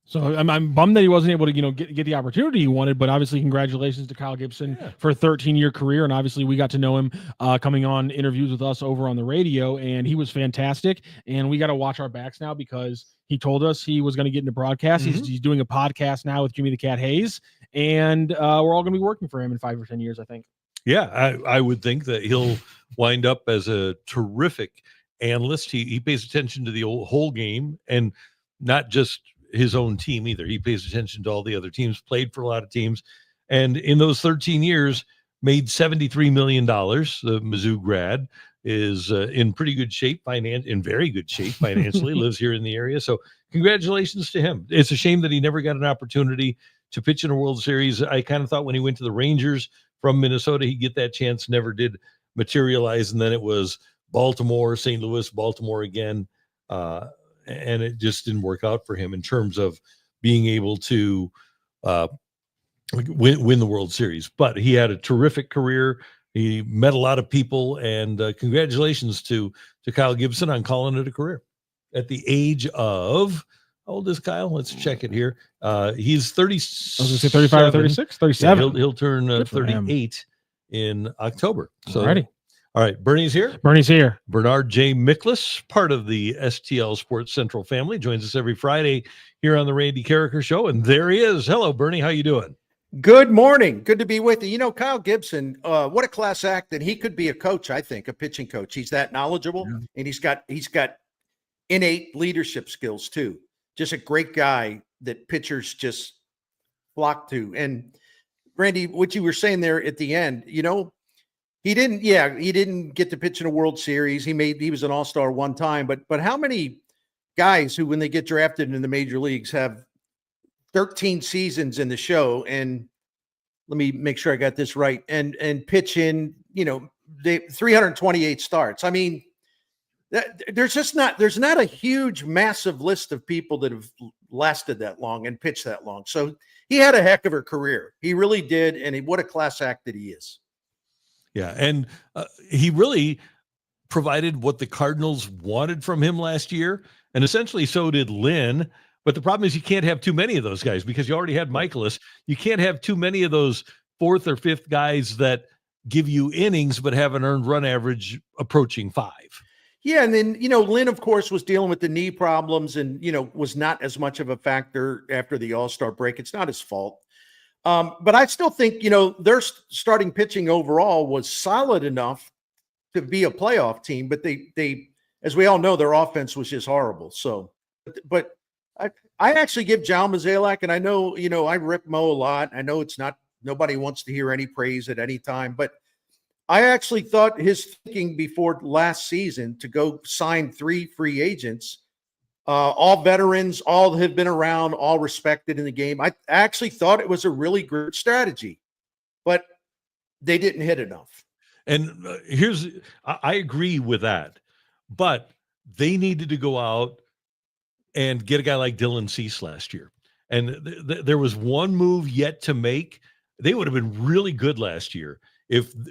So I'm bummed that he wasn't able to, get the opportunity he wanted, but obviously congratulations to Kyle Gibson for a 13-year career. And obviously we got to know him coming on interviews with us over on the radio, and he was fantastic. And we got to watch our backs now because he told us he was going to get into broadcast. Mm-hmm. He's doing a podcast now with Jimmy the Cat Hayes, and we're all going to be working for him in 5 or 10 years, I think. Yeah, I would think that he'll wind up as a terrific analyst. He pays attention to the whole game, and not just his own team either. He pays attention to all the other teams, played for a lot of teams, and in those 13 years made $73 million. The Mizzou grad is in pretty good shape, in very good shape financially, lives here in the area. So congratulations to him. It's a shame that he never got an opportunity to pitch in a World Series. I kind of thought when he went to the Rangers from Minnesota, he'd get that chance, never did materialize. And then it was Baltimore, St. Louis, Baltimore again. And it just didn't work out for him in terms of being able to win the World Series. But he had a terrific career. He met a lot of people, and congratulations to Kyle Gibson on calling it a career. At the age of, how old is Kyle? Let's check it here. He's 30. I was going to say 35 or 36, 37. Yeah, he'll turn Good for him. 38 in October. So, Alrighty. All right, Bernie's here. Bernie's here. Bernard J. Miklasz, part of the STL Sports Central family, joins us every Friday here on the Randy Karraker Show. And there he is. Hello, Bernie. How you doing? Good morning. Good to be with you. Kyle Gibson, what a class act that he could be a coach, I think, a pitching coach. He's that knowledgeable, and he's got innate leadership skills too. Just a great guy that pitchers just flock to. And Randy, what you were saying there at the end, he didn't get to pitch in a World Series. He was an all-star one time, but how many guys who, when they get drafted into the major leagues, have 13 seasons in the show, and let me make sure I got this right, and pitch in, 328 starts. I mean, there's not a huge, massive list of people that have lasted that long and pitched that long. So he had a heck of a career. He really did, and what a class act that he is. Yeah, and he really provided what the Cardinals wanted from him last year, and essentially so did Lynn. But the problem is you can't have too many of those guys because you already had Miklasz. You can't have too many of those fourth or fifth guys that give you innings but have an earned run average approaching 5. Yeah, and then Lynn, of course, was dealing with the knee problems, and was not as much of a factor after the All-Star break. It's not his fault, but I still think their starting pitching overall was solid enough to be a playoff team. But they, as we all know, their offense was just horrible. So, but I actually give John Mozeliak, and I know I rip Mo a lot. I know it's not nobody wants to hear any praise at any time, but I actually thought his thinking before last season to go sign 3 free agents, all veterans, all have been around, all respected in the game. I actually thought it was a really good strategy, but they didn't hit enough. And I agree with that, but they needed to go out and get a guy like Dylan Cease last year. And there was one move yet to make. They would have been really good last year.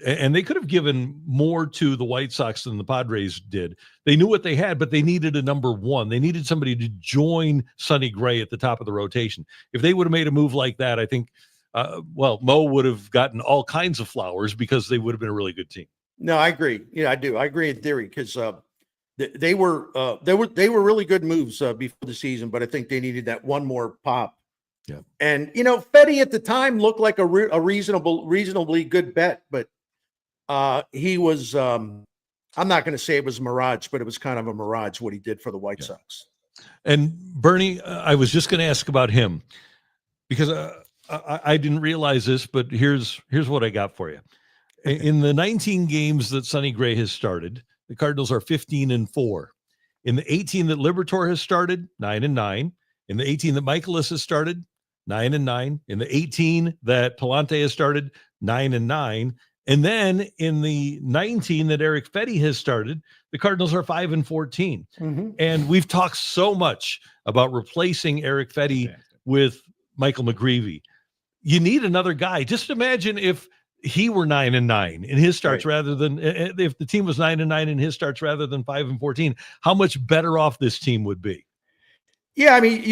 And they could have given more to the White Sox than the Padres did. They knew what they had, but they needed a number one. They needed somebody to join Sonny Gray at the top of the rotation. If they would have made a move like that, I think, Mo would have gotten all kinds of flowers because they would have been a really good team. No, I agree. Yeah, I do. I agree in theory because they were really good moves before the season, but I think they needed that one more pop. Yeah. And, Fetty at the time looked like a reasonably good bet, but he was, I'm not going to say it was a mirage, but it was kind of a mirage what he did for the White Sox. And Bernie, I was just going to ask about him because I didn't realize this, but here's what I got for you. In the 19 games that Sonny Gray has started, the Cardinals are 15-4. In the 18 that Liberatore has started, 9-9. In the 18 that Miklasz has started, 9-9. In the 18 that Pallante has started, 9-9. And then in the 19 that Eric Fetty has started, the Cardinals are 5-14. Mm-hmm. And we've talked so much about replacing Eric Fetty with Michael McGreevy. You need another guy. Just imagine if he were 9-9 in his starts rather than if the team was 9-9 in his starts rather than 5-14, how much better off this team would be. Yeah, I mean,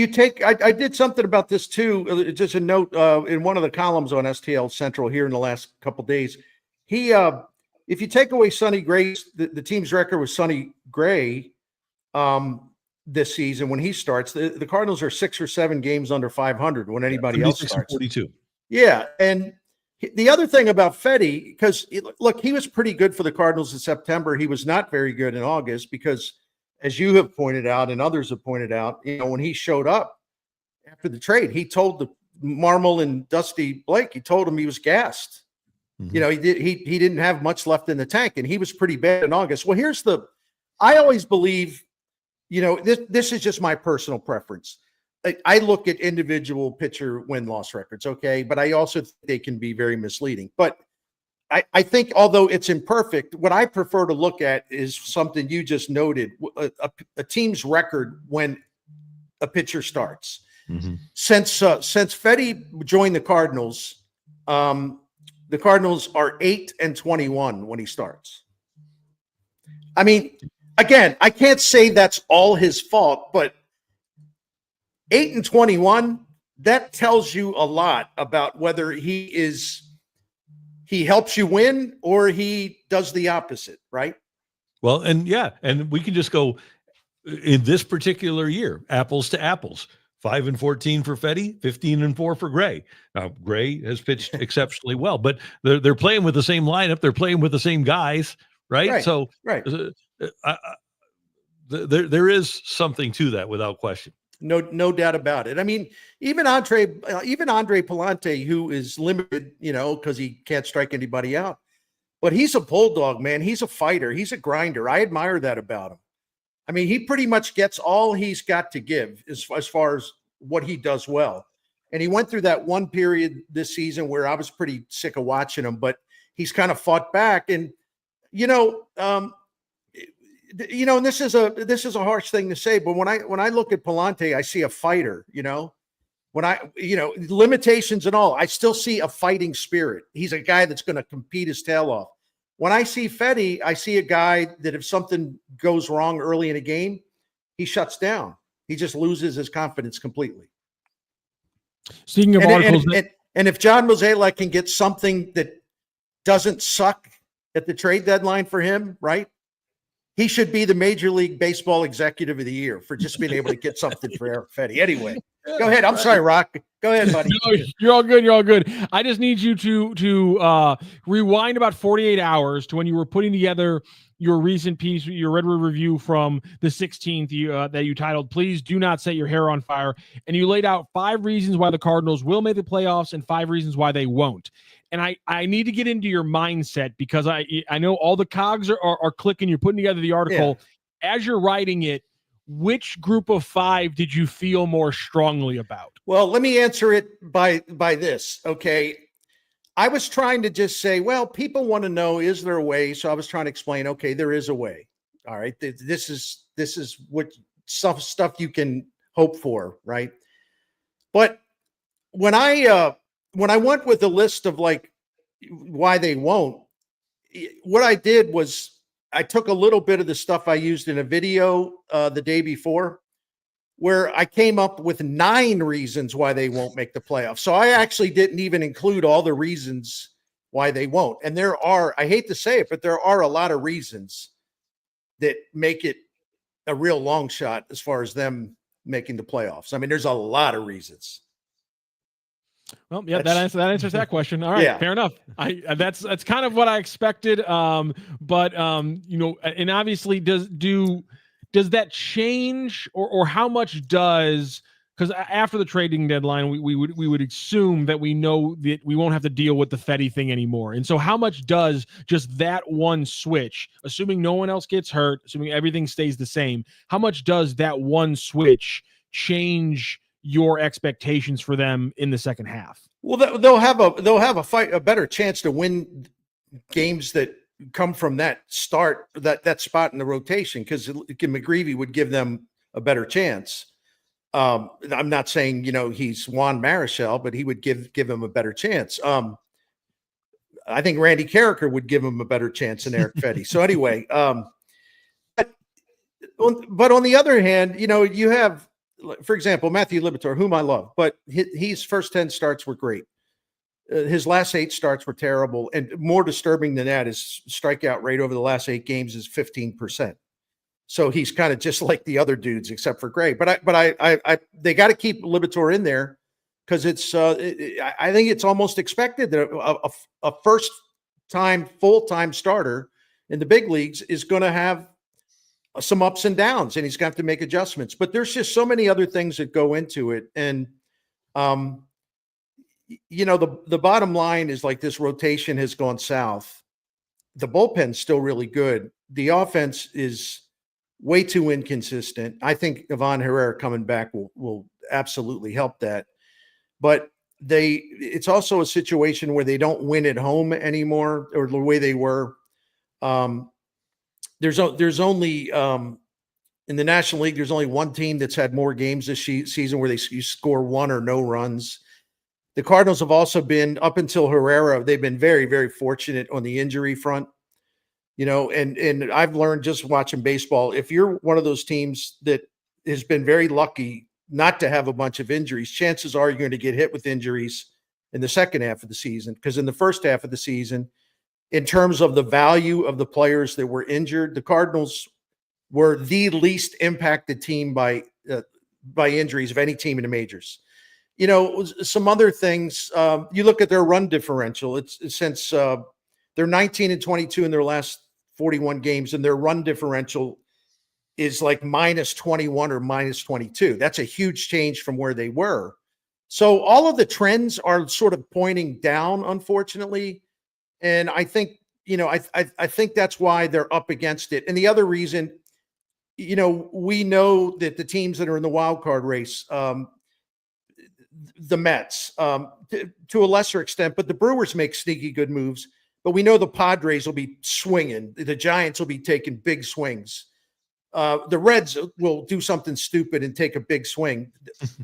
I did something about this too. Just a note in one of the columns on STL Central here in the last couple of days. If you take away Sonny Gray, the team's record with Sonny Gray this season when he starts, the Cardinals are 6 or 7 games under 500 when anybody else starts. 42. Yeah, and the other thing about Fetty, because look, he was pretty good for the Cardinals in September. He was not very good in August because, as you have pointed out and others have pointed out, when he showed up after the trade, he told the Marmol and Dusty Blake, he told him he was gassed. Mm-hmm. He didn't have much left in the tank, and he was pretty bad in August. Well, I always believe, this is just my personal preference. I look at individual pitcher win-loss records, okay, but I also think they can be very misleading. But I think, although it's imperfect, what I prefer to look at is something you just noted, a team's record when a pitcher starts. Mm-hmm. Since Fetty joined the Cardinals are 8-21 when he starts. I mean, again, I can't say that's all his fault, but 8-21, that tells you a lot about whether he helps you win or he does the opposite, right? Well, and we can just go in this particular year, apples to apples. 5-14 for Fetty, 15-4 for Gray. Now, Gray has pitched exceptionally well, but they're playing with the same lineup. They're playing with the same guys, right? So, there is something to that without question. No doubt about it. I mean, even Andre Pallante, who is limited, because he can't strike anybody out, but he's a bulldog, man. He's a fighter. He's a grinder. I admire that about him. I mean, he pretty much gets all he's got to give as far as what he does well. And he went through that one period this season where I was pretty sick of watching him, but he's kind of fought back. And, and this is a harsh thing to say, but when I look at Pallante, I see a fighter, limitations and all, I still see a fighting spirit. He's a guy that's going to compete his tail off. When I see Fetty, I see a guy that if something goes wrong early in a game, he shuts down. He just loses his confidence completely. Speaking of articles, and if John Mozeliak can get something that doesn't suck at the trade deadline for him, right? he should be the Major League Baseball Executive of the Year for just being able to get something for Eric Fetty. Anyway, go ahead. I'm sorry, Rock. Go ahead, buddy. No, you're all good. You're all good. I just need you to rewind about 48 hours to when you were putting together your recent piece, your Red River review from the 16th that you titled, "Please Do Not Set Your Hair on Fire." And you laid out 5 reasons why the Cardinals will make the playoffs and 5 reasons why they won't. And I need to get into your mindset because I know all the cogs are clicking. You're putting together the article. Yeah. As you're writing it, which group of 5 did you feel more strongly about? Well, let me answer it by this. Okay. I was trying to just say, well, people want to know, is there a way? So I was trying to explain, okay, there is a way. All right. This is what stuff you can hope for. Right. But when I went with the list of like why they won't, what I did was I took a little bit of the stuff I used in a video the day before, where I came up with 9 reasons why they won't make the playoffs. So I actually didn't even include all the reasons why they won't. And there are, I hate to say it, but there are a lot of reasons that make it a real long shot as far as them making the playoffs. I mean, there's a lot of reasons. Well, yeah, that answers that question. All right, yeah. Fair enough. That's kind of what I expected. But and obviously, does that change, or how much does? Because after the trading deadline, we would assume that we know that we won't have to deal with the Fetty thing anymore. And so, how much does just that one switch, assuming no one else gets hurt, assuming everything stays the same, how much does that one switch change your expectations for them in the second half? Well, they'll have a better chance to win games that come from that start, that spot in the rotation, because McGreevy would give them a better chance. I'm not saying he's Juan Marichal, but he would give him a better chance. I think Randy Karraker would give him a better chance than Eric Fetty. So anyway, but on the other hand, you have, for example, Matthew Liberatore, whom I love, but his first 10 starts were great. His last 8 starts were terrible. And more disturbing than that, his strikeout rate over the last 8 games is 15%. So he's kind of just like the other dudes, except for Gray. But they got to keep Liberatore in there because I think it's almost expected that a first-time, full-time starter in the big leagues is going to have some ups and downs, and he's got to make adjustments. But there's just so many other things that go into it. And, the bottom line is, like, this rotation has gone south. The bullpen's still really good. The offense is way too inconsistent. I think Ivan Herrera coming back will absolutely help that. But it's also a situation where they don't win at home anymore, or the way they were. There's only in the National League, there's only one team that's had more games this season where you score 1 or no runs. The Cardinals have also been, up until Herrera, they've been very, very fortunate on the injury front. And I've learned just watching baseball, if you're one of those teams that has been very lucky not to have a bunch of injuries, chances are you're going to get hit with injuries in the second half of the season. Because in the first half of the season, in terms of the value of the players that were injured, the Cardinals were the least impacted team by injuries of any team in the majors. Some other things, you look at their run differential. It's since they're 19 and 22 in their last 41 games, and their run differential is like -21 or -22. That's a huge change from where they were. So all of the trends are sort of pointing down, unfortunately. And I think, I think that's why they're up against it. And the other reason, we know that the teams that are in the wild card race, the Mets, to a lesser extent, but the Brewers make sneaky good moves. But we know the Padres will be swinging. The Giants will be taking big swings. The Reds will do something stupid and take a big swing.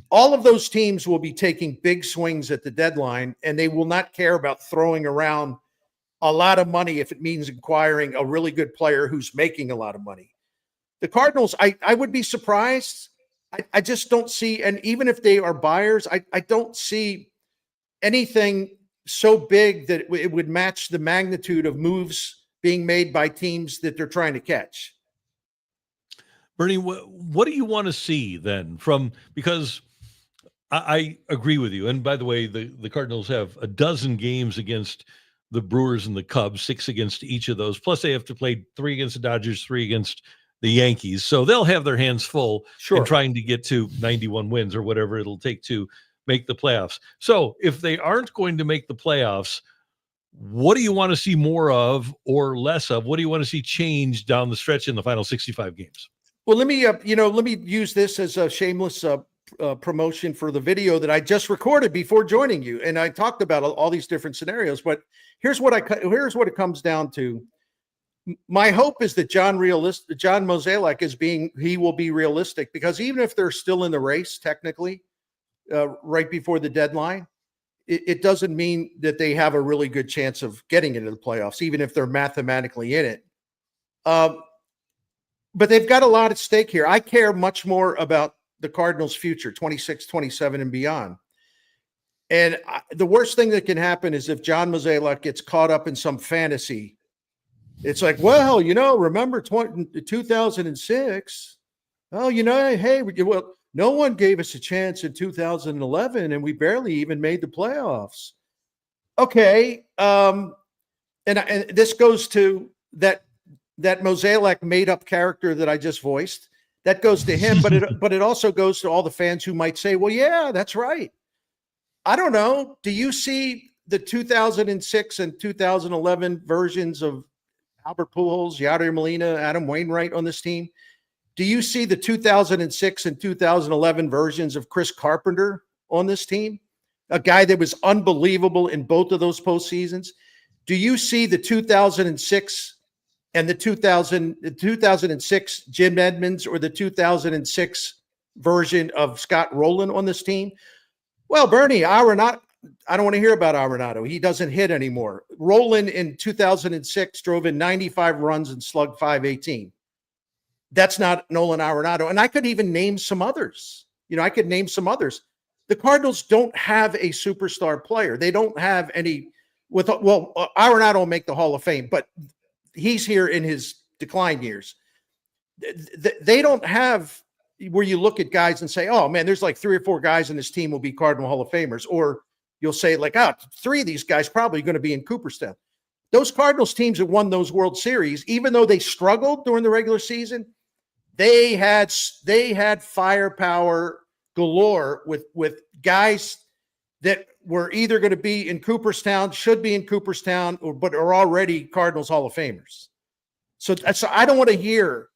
All of those teams will be taking big swings at the deadline, and they will not care about throwing around a lot of money if it means acquiring a really good player who's making a lot of money. The Cardinals, I would be surprised. I just don't see, and even if they are buyers, I don't see anything so big that it would match the magnitude of moves being made by teams that they're trying to catch. Bernie, what do you want to see then because I agree with you. And by the way, the Cardinals have a dozen games against the Brewers and the Cubs, 6 against each of those. Plus they have to play 3 against the Dodgers, 3 against the Yankees. So they'll have their hands full in trying to get to 91 wins or whatever it'll take to make the playoffs. So if they aren't going to make the playoffs, what do you want to see more of or less of? What do you want to see change down the stretch in the final 65 games? Well, let me use this as a shameless promotion for the video that I just recorded before joining you, and I talked about all these different scenarios. But here's what it comes down to. My hope is that John Mozeliak he will be realistic, because even if they're still in the race technically, right before the deadline, it doesn't mean that they have a really good chance of getting into the playoffs, even if they're mathematically in it. But they've got a lot at stake here. I care much more about the Cardinals' future, 26, 27, and beyond. And the worst thing that can happen is if John Mozeliak gets caught up in some fantasy. It's like, well, remember 2006? Oh, hey, well, no one gave us a chance in 2011, and we barely even made the playoffs. Okay, and this goes to that Mozeliak made-up character that I just voiced. That goes to him, but it also goes to all the fans who might say, well, yeah, that's right. I don't know. Do you see the 2006 and 2011 versions of Albert Pujols, Yadier Molina, Adam Wainwright on this team? Do you see the 2006 and 2011 versions of Chris Carpenter on this team? A guy that was unbelievable in both of those postseasons. Do you see the 2006 and the 2006 Jim Edmonds or the 2006 version of Scott Rowland on this team? Well, Bernie, I don't want to hear about Arenado. He doesn't hit anymore. Rowland in 2006 drove in 95 runs and slugged .518. That's not Nolan Arenado. And I could even name some others. The Cardinals don't have a superstar player. They don't have any Arenado will make the Hall of Fame, but he's here in his decline years. They don't have where you look at guys and say, oh man, there's like 3 or 4 guys in this team will be Cardinal Hall of Famers. Or you'll say like, 3 of these guys probably going to be in Cooperstown. Those Cardinals teams that won those World Series, even though they struggled during the regular season, they had firepower galore with guys that were either going to be in Cooperstown, should be in Cooperstown, but are already Cardinals Hall of Famers. So I don't want to hear,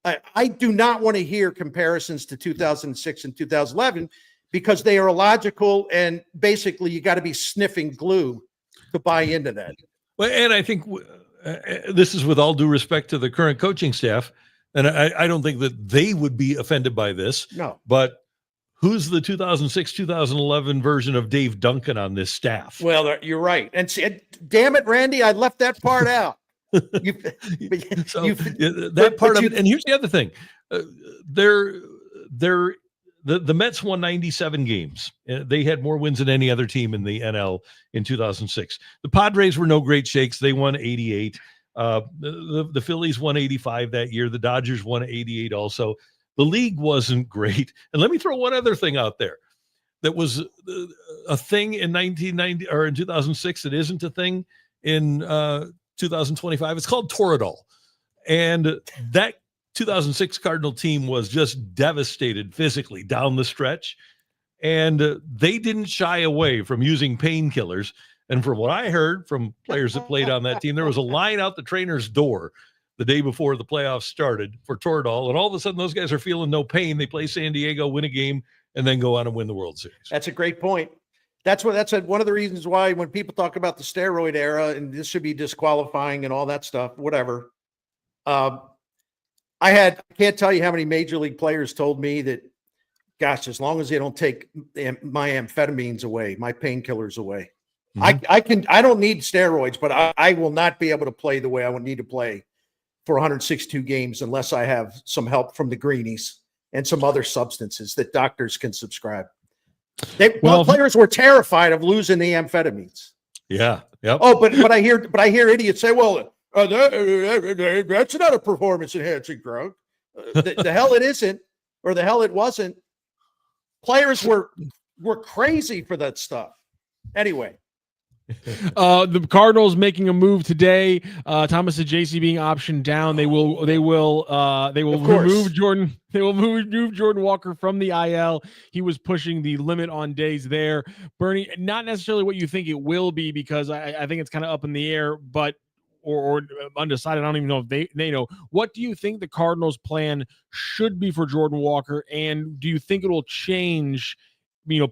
I do not want to hear comparisons to 2006 and 2011 because they are illogical, and basically you got to be sniffing glue to buy into that. Well, and I think this is with all due respect to the current coaching staff, and I don't think that they would be offended by this. No. But who's the 2006, 2011 version of Dave Duncan on this staff? Well, you're right. And damn it, Randy, I left that part out. That part of it. And here's the other thing. The Mets won 97 games. They had more wins than any other team in the NL in 2006. The Padres were no great shakes. They won 88. The Phillies won 85 that year. The Dodgers won 88 also. The league wasn't great. And let me throw one other thing out there that was a thing in 1990 or in 2006 that isn't a thing in 2025. It's called Toradol. And that 2006 Cardinal team was just devastated physically down the stretch. And they didn't shy away from using painkillers. And from what I heard from players that played on that team, there was a line out the trainer's door the day before the playoffs started for Toradol. And all of a sudden, those guys are feeling no pain. They play San Diego, win a game, and then go on and win the World Series. That's a great point. That's one of the reasons why when people talk about the steroid era and this should be disqualifying and all that stuff, whatever. I can't tell you how many major league players told me that, gosh, as long as they don't take my amphetamines away, my painkillers away, I don't need steroids, but I will not be able to play the way I would need to play for 162 games unless I have some help from the greenies and some other substances that doctors can prescribe. Players were terrified of losing the amphetamines. Yeah. Yep. Oh, but I hear idiots say, well, that's not a performance enhancing drug. The hell it isn't, or the hell it wasn't. Players were crazy for that stuff. Anyway. The Cardinals making a move today. Thomas Ajaysi being optioned down. They will remove Jordan. They will move Jordan Walker from the IL. He was pushing the limit on days there. Bernie, not necessarily what you think it will be, because I think it's kind of up in the air, but or undecided. I don't even know if they know. What do you think the Cardinals' plan should be for Jordan Walker, and do you think it will change,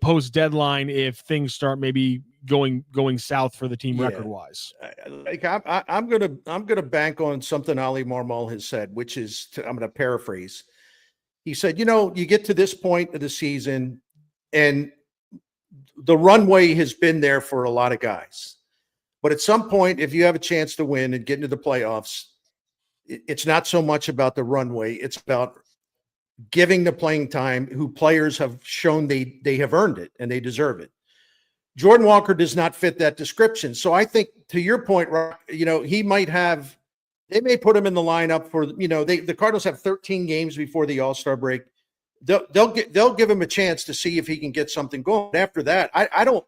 post deadline, if things start maybe going south for the team record wise? Like I'm gonna bank on something Ali Marmol has said, which is, I'm gonna paraphrase. He said, you get to this point of the season, and the runway has been there for a lot of guys. But at some point, if you have a chance to win and get into the playoffs, it's not so much about the runway. It's about giving the playing time who players have shown they have earned it and they deserve it. Jordan Walker does not fit that description. So I think, to your point, he might have, they may put him in the lineup for, the Cardinals have 13 games before the All-Star break. They'll give him a chance to see if he can get something going. After that, I don't,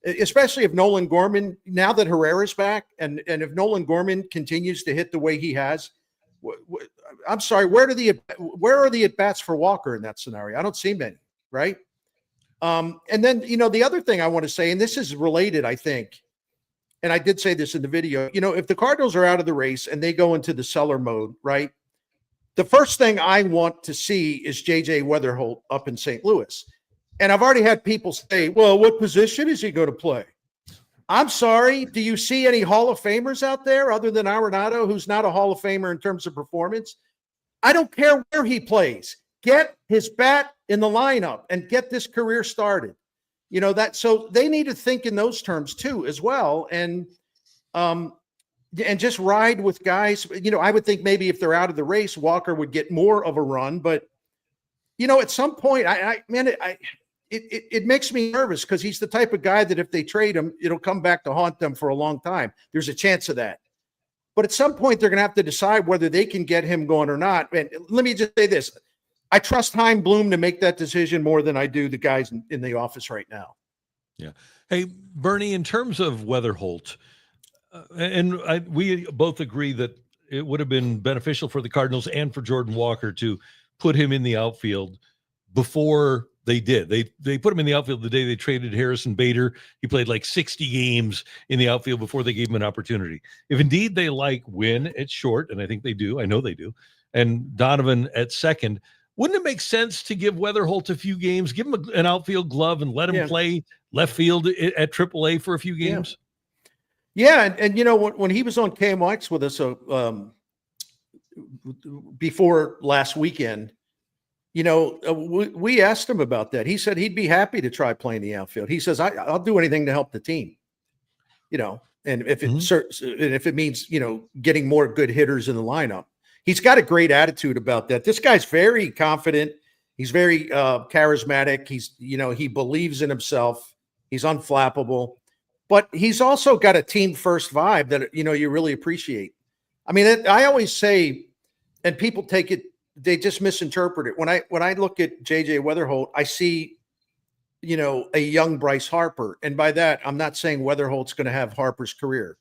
especially if Nolan Gorman, now that Herrera's back, and if Nolan Gorman continues to hit the way he has, I'm sorry, where are the at-bats for Walker in that scenario? I don't see many, right? And then, the other thing I want to say, and this is related, I think, and I did say this in the video, if the Cardinals are out of the race and they go into the seller mode, right, the first thing I want to see is J.J. Weatherholt up in St. Louis. And I've already had people say, well, what position is he going to play? I'm sorry. Do you see any Hall of Famers out there other than Arenado, who's not a Hall of Famer in terms of performance? I don't care where he plays. Get his bat in the lineup and get this career started. So they need to think in those terms too, as well. And just ride with guys. I would think maybe if they're out of the race, Walker would get more of a run. But, at some point, it makes me nervous, because he's the type of guy that if they trade him, it'll come back to haunt them for a long time. There's a chance of that. But at some point, they're going to have to decide whether they can get him going or not. And let me just say this. I trust Chaim Bloom to make that decision more than I do the guys in the office right now. Yeah. Hey, Bernie, in terms of Weatherholt, we both agree that it would have been beneficial for the Cardinals and for Jordan Walker to put him in the outfield before they did. They put him in the outfield the day they traded Harrison Bader. He played like 60 games in the outfield before they gave him an opportunity. If indeed they like Wynn at short, and I think they do, I know they do, and Donovan at second, wouldn't it make sense to give Weatherholt a few games, give him an outfield glove, and let him play left field at AAA for a few games? Yeah, and when he was on KMOX with us before last weekend, we asked him about that. He said he'd be happy to try playing the outfield. He says, I'll do anything to help the team, and if it means, getting more good hitters in the lineup. He's got a great attitude about that. This guy's very confident. He's very charismatic. He believes in himself. He's unflappable, but he's also got a team first vibe that, you really appreciate. I mean, I always say, and people take it, they just misinterpret it. When I look at JJ Weatherholt, I see, a young Bryce Harper. And by that, I'm not saying Weatherholt's going to have Harper's career.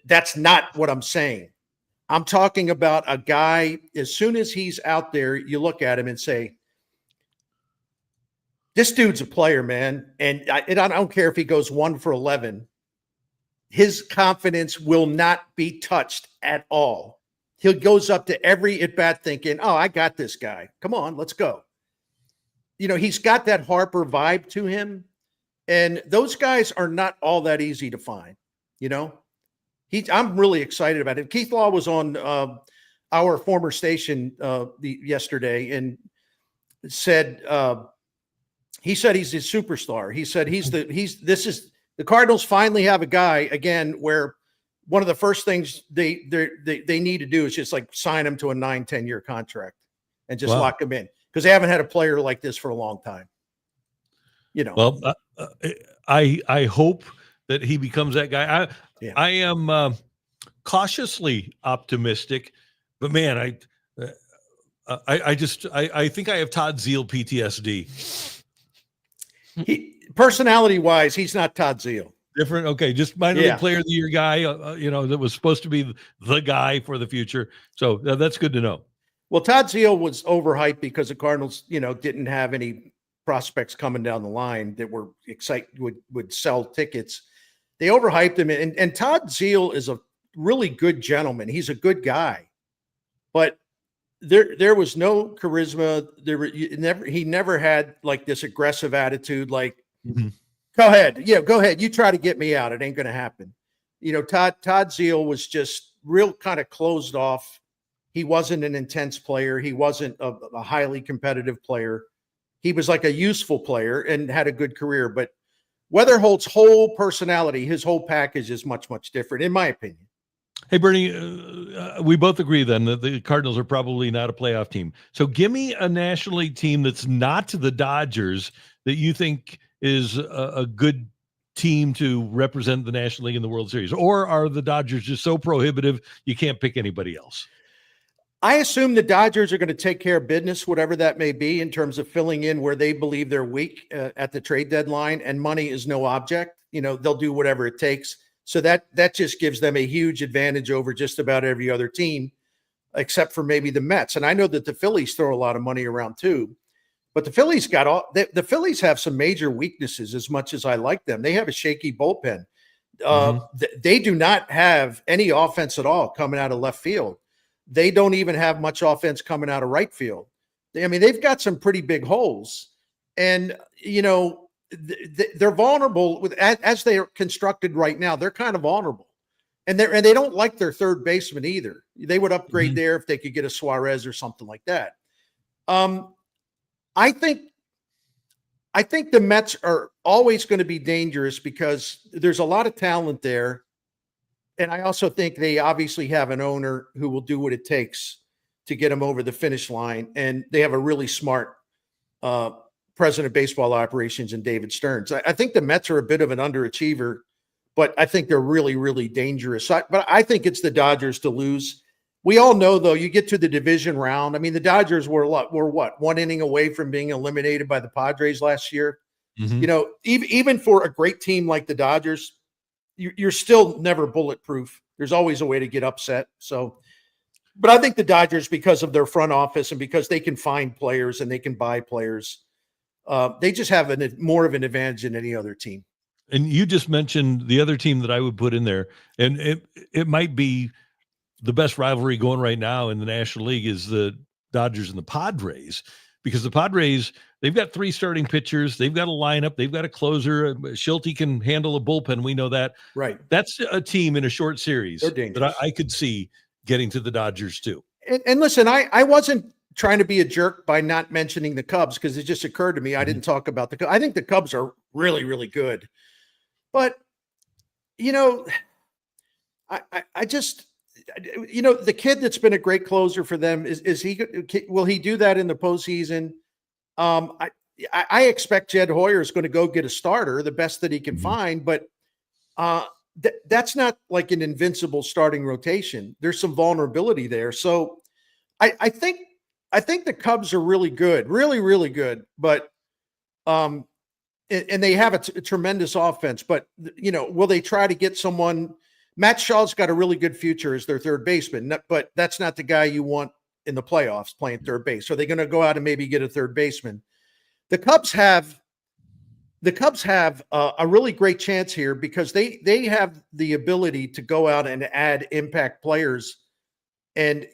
That's not what I'm saying. I'm talking about a guy, as soon as he's out there, you look at him and say, this dude's a player, man. And I don't care if he goes 1 for 11. His confidence will not be touched at all. He goes up to every at-bat thinking, oh, I got this guy. Come on, let's go. He's got that Harper vibe to him. And those guys are not all that easy to find, I'm really excited about it. Keith Law was on our former station yesterday and said he said he's a superstar. He said the Cardinals finally have a guy again where one of the first things they need to do is just like sign him to a 9-10 year contract and just lock him in, because they haven't had a player like this for a long time. Well, I hope that he becomes that guy. I am cautiously optimistic, but man, I think I have Todd Zeal PTSD. Personality wise, he's not Todd Zeal. Different. Okay. Just minor league player of the year guy, that was supposed to be the guy for the future. So that's good to know. Well, Todd Zeal was overhyped because the Cardinals, didn't have any prospects coming down the line that were would sell tickets. They overhyped him. And Todd Zeal is a really good gentleman. He's a good guy, but there was no charisma. He never had like this aggressive attitude. Like, go ahead. Yeah, go ahead. You try to get me out. It ain't going to happen. Todd Zeal was just real kind of closed off. He wasn't an intense player. He wasn't a highly competitive player. He was like a useful player and had a good career. But Weatherholt's whole personality, his whole package is much, much different, in my opinion. Hey, Bernie, we both agree then that the Cardinals are probably not a playoff team. So give me a National League team that's not the Dodgers that you think is a good team to represent the National League in the World Series. Or are the Dodgers just so prohibitive you can't pick anybody else? I assume the Dodgers are going to take care of business, whatever that may be, in terms of filling in where they believe they're weak at the trade deadline, and money is no object. They'll do whatever it takes. So that just gives them a huge advantage over just about every other team, except for maybe the Mets. And I know that the Phillies throw a lot of money around too, but the Phillies the Phillies have some major weaknesses. As much as I like them, they have a shaky bullpen. They do not have any offense at all coming out of left field. They don't even have much offense coming out of right field. They've got some pretty big holes, and they're vulnerable as they are constructed right now. They're kind of vulnerable, and they don't like their third baseman either. They would upgrade there if they could get a Suarez or something like that. I think the Mets are always going to be dangerous because there's a lot of talent there. And I also think they obviously have an owner who will do what it takes to get them over the finish line. And they have a really smart president of baseball operations in David Stearns. I think the Mets are a bit of an underachiever, but I think they're really, really dangerous. But I think it's the Dodgers to lose. We all know, though, you get to the division round. The Dodgers were what, one inning away from being eliminated by the Padres last year. Even for a great team like the Dodgers, you're still never bulletproof. There's always a way to get upset. So, but I think the Dodgers, because of their front office and because they can find players and they can buy players, they just have more of an advantage than any other team. And you just mentioned the other team that I would put in there, and it might be the best rivalry going right now in the National League is the Dodgers and the Padres, because the Padres, they've got 3 starting pitchers. They've got a lineup. They've got a closer. Schulte can handle a bullpen. We know that. Right. That's a team in a short series that I could see getting to the Dodgers too. And listen, I wasn't trying to be a jerk by not mentioning the Cubs, because it just occurred to me I didn't talk about the Cubs. I think the Cubs are really, really good. But, I just – the kid that's been a great closer for them, will he do that in the postseason? I expect Jed Hoyer is going to go get a starter, the best that he can find, but that's not like an invincible starting rotation. There's some vulnerability there. So I think the Cubs are really good, really, really good, but and they have a tremendous offense, but will they try to get someone? Matt Shaw's got a really good future as their third baseman, but that's not the guy you want in the playoffs playing third base. So they're going to go out and maybe get a third baseman. The Cubs have a really great chance here because they have the ability to go out and add impact players. And,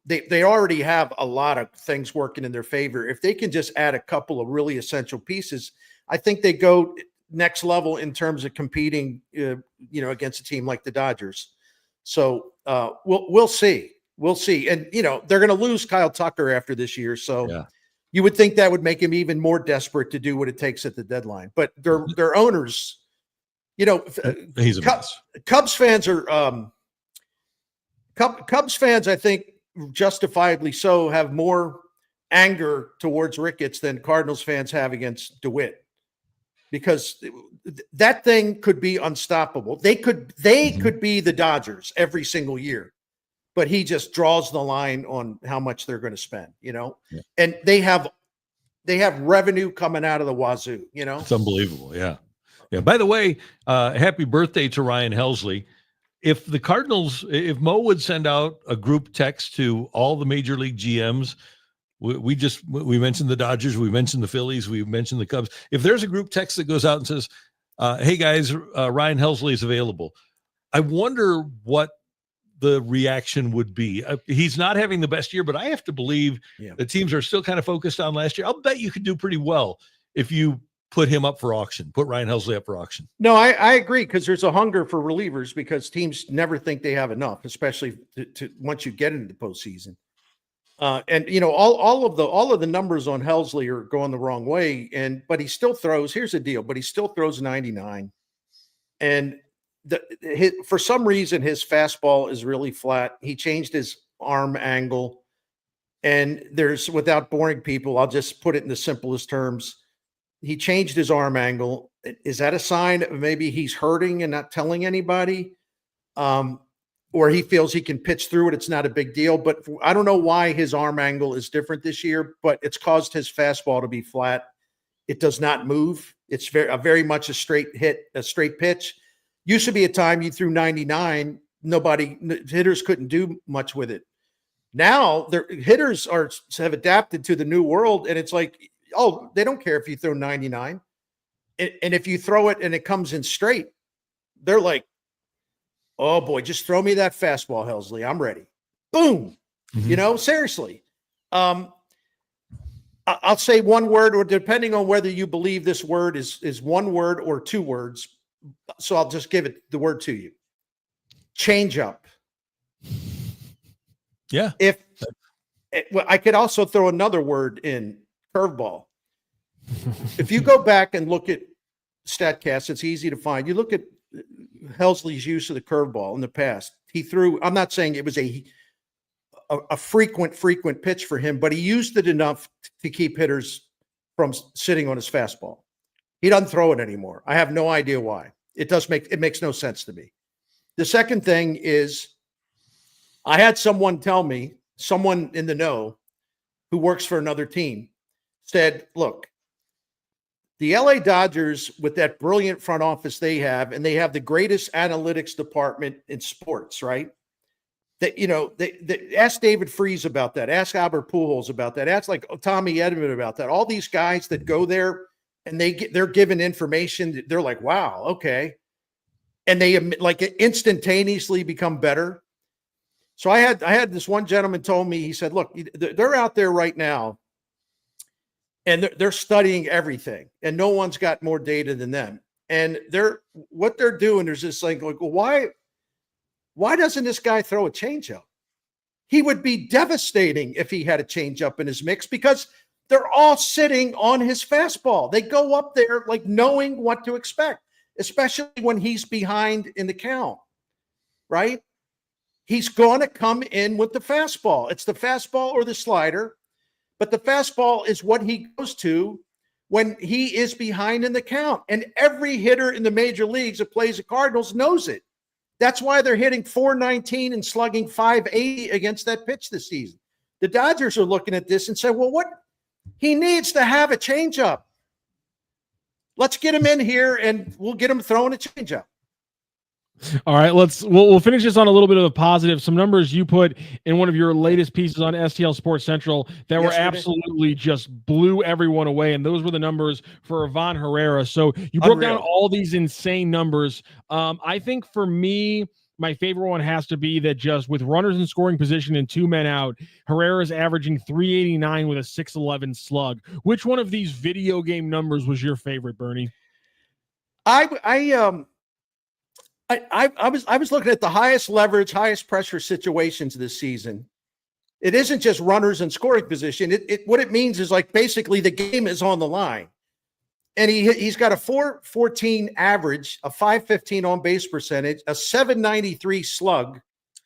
they already have a lot of things working in their favor. If they can just add a couple of really essential pieces, I think they go next level in terms of competing, against a team like the Dodgers. So we'll see. We'll see. And, they're going to lose Kyle Tucker after this year. So you would think that would make him even more desperate to do what it takes at the deadline. But their owners, he's a mess. Cubs fans are Cubs fans, I think, justifiably so, have more anger towards Ricketts than Cardinals fans have against DeWitt. Because that thing could be unstoppable. They could be the Dodgers every single year. but he just draws the line on how much they're going to spend, you know? Yeah. And they have revenue coming out of the wazoo, you know? It's unbelievable. Yeah. Yeah. By the way, happy birthday to Ryan Helsley. If the Cardinals, if Mo would send out a group text to all the major league GMs, we mentioned the Dodgers, we mentioned the Phillies, we mentioned the Cubs. If there's a group text that goes out and says, hey guys, Ryan Helsley is available, I wonder what the reaction would be. He's not having the best year, but I have to believe the teams are still kind of focused on last year. I'll bet you could do pretty well if you put him up for auction, put Ryan Helsley up for auction. No, I agree, because there's a hunger for relievers because teams never think they have enough, especially to once you get into the postseason. And you know, all of the numbers on Helsley are going the wrong way, but he still throws. Here's the deal, but he still throws 99, and for some reason his fastball is really flat. He changed his arm angle, and without boring people, I'll just put it in the simplest terms. He changed his arm angle. Is that a sign of maybe he's hurting and not telling anybody? Or he feels he can pitch through it. It's not a big deal, but I don't know why his arm angle is different this year, but it's caused his fastball to be flat. It does not move. It's very much a straight pitch. Used to be a time you threw 99, hitters couldn't do much with it. Now their hitters have adapted to the new world, and it's like, oh, they don't care if you throw 99. And if you throw it and it comes in straight, they're like, oh boy, just throw me that fastball, Helsley. I'm ready. Boom. Mm-hmm. You know, seriously. I'll say one word, or depending on whether you believe this word is one word or two words. So I'll just give the word to you. Change up. Yeah. I could also throw another word in, curveball. If you go back and look at StatCast, it's easy to find. You look at Helsley's use of the curveball in the past. He threw, I'm not saying it was a frequent pitch for him, but he used it enough to keep hitters from sitting on his fastball. He doesn't throw it anymore. I have no idea why. It makes no sense to me. The second thing is, I had someone tell me, someone in the know who works for another team, said, look, the LA Dodgers, with that brilliant front office they have, and they have the greatest analytics department in sports, right? That, you know, they ask David Freese about that. Ask Albert Pujols about that. Ask like Tommy Edman about that. All these guys that go there and they're given information. They're like, wow, okay. And they like instantaneously become better. So I had this one gentleman told me, he said, look, they're out there right now and they're studying everything, and no one's got more data than them. And what they're doing is just like, well, why doesn't this guy throw a changeup? He would be devastating if he had a changeup in his mix, because they're all sitting on his fastball. They go up there like knowing what to expect, especially when he's behind in the count, right? He's going to come in with the fastball. It's the fastball or the slider, but the fastball is what he goes to when he is behind in the count. And every hitter in the major leagues that plays the Cardinals knows it. That's why they're hitting .419 and slugging .580 against that pitch this season. The Dodgers are looking at this and say, well, what? He needs to have a changeup. Let's get him in here and we'll get him throwing a changeup. All right, we'll finish this on a little bit of a positive. Some numbers you put in one of your latest pieces on STL Sports Central that were absolutely just blew everyone away, and those were the numbers for Ivan Herrera. So you broke down all these insane numbers. I think for me, my favorite one has to be that just with runners in scoring position and 2 men out, Herrera is averaging .389 with a .611 slug. Which one of these video game numbers was your favorite, Bernie? I was looking at the highest leverage, highest pressure situations this season. It isn't just runners in scoring position. What it means is like basically the game is on the line. And he's got a .414 average, a .515 on base percentage, a .793 slug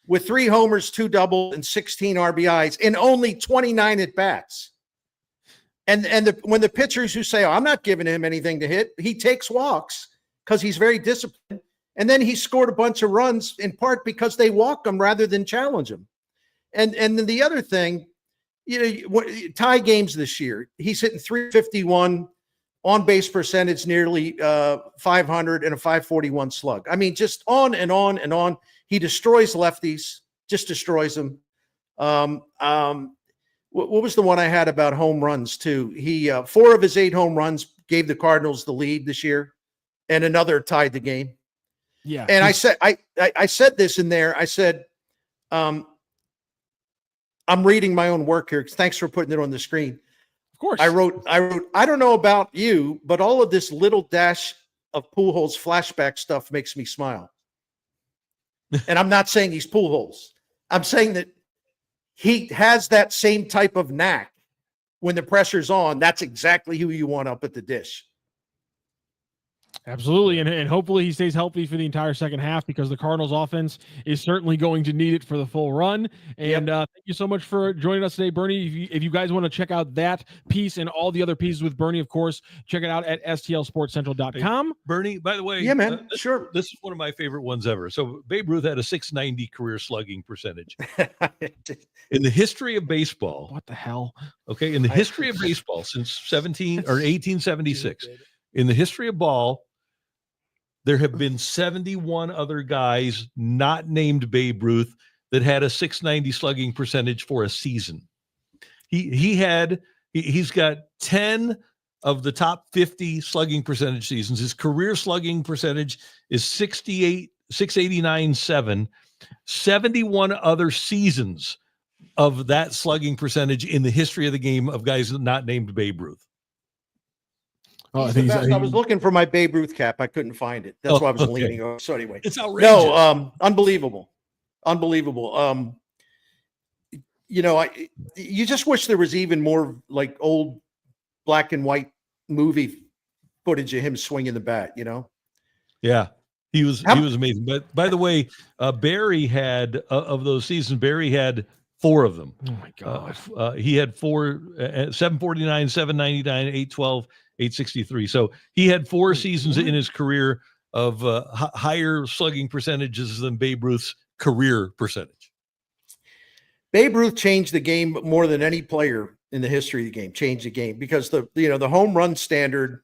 with 3 homers, 2 doubles, and 16 RBIs in only 29 at bats. And when the pitchers who say, oh, I'm not giving him anything to hit, he takes walks because he's very disciplined. And then he scored a bunch of runs in part because they walk him rather than challenge him. And then the other thing, tie games this year, he's hitting 351 on base percentage, nearly 500 and a 541 slug. I mean, just on and on and on. He destroys lefties, just destroys them. What was the one I had about home runs too? He 4 of his 8 home runs gave the Cardinals the lead this year, and another tied the game. Yeah. And I said this in there. I said, I'm reading my own work here. Thanks for putting it on the screen. Of course. I wrote, I don't know about you, but all of this little dash of Pujols flashback stuff makes me smile. And I'm not saying he's Pujols. I'm saying that he has that same type of knack. When the pressure's on, that's exactly who you want up at the dish. Absolutely. And hopefully he stays healthy for the entire second half, because the Cardinals offense is certainly going to need it for the full run. And thank you so much for joining us today, Bernie. If you guys want to check out that piece and all the other pieces with Bernie, of course, check it out at stlsportscentral.com. Hey, Bernie, by the way, Yeah, man. Sure. this is one of my favorite ones ever. So Babe Ruth had a 690 career slugging percentage. In the history of baseball, What the hell? okay, in the history of baseball since 1876, in the history of ball, there have been 71 other guys not named Babe Ruth that had a 690 slugging percentage for a season. He's got 10 of the top 50 slugging percentage seasons. His career slugging percentage is 689.7. 71 other seasons of that slugging percentage in the history of the game of guys not named Babe Ruth. Oh, I was looking for my Babe Ruth cap. I couldn't find it. That's why I was leaning over. So anyway, It's outrageous. no, unbelievable. You just wish there was even more like old black and white movie footage of him swinging the bat. Yeah, he was amazing. But by the way, Barry had of those seasons, Barry had 4 of them. Oh my God. He had 4, 749, 799, 812, 863. So he had 4 seasons in his career of higher slugging percentages than Babe Ruth's career percentage. Babe Ruth changed the game more than any player in the history of the game. Changed the game because the home run standard.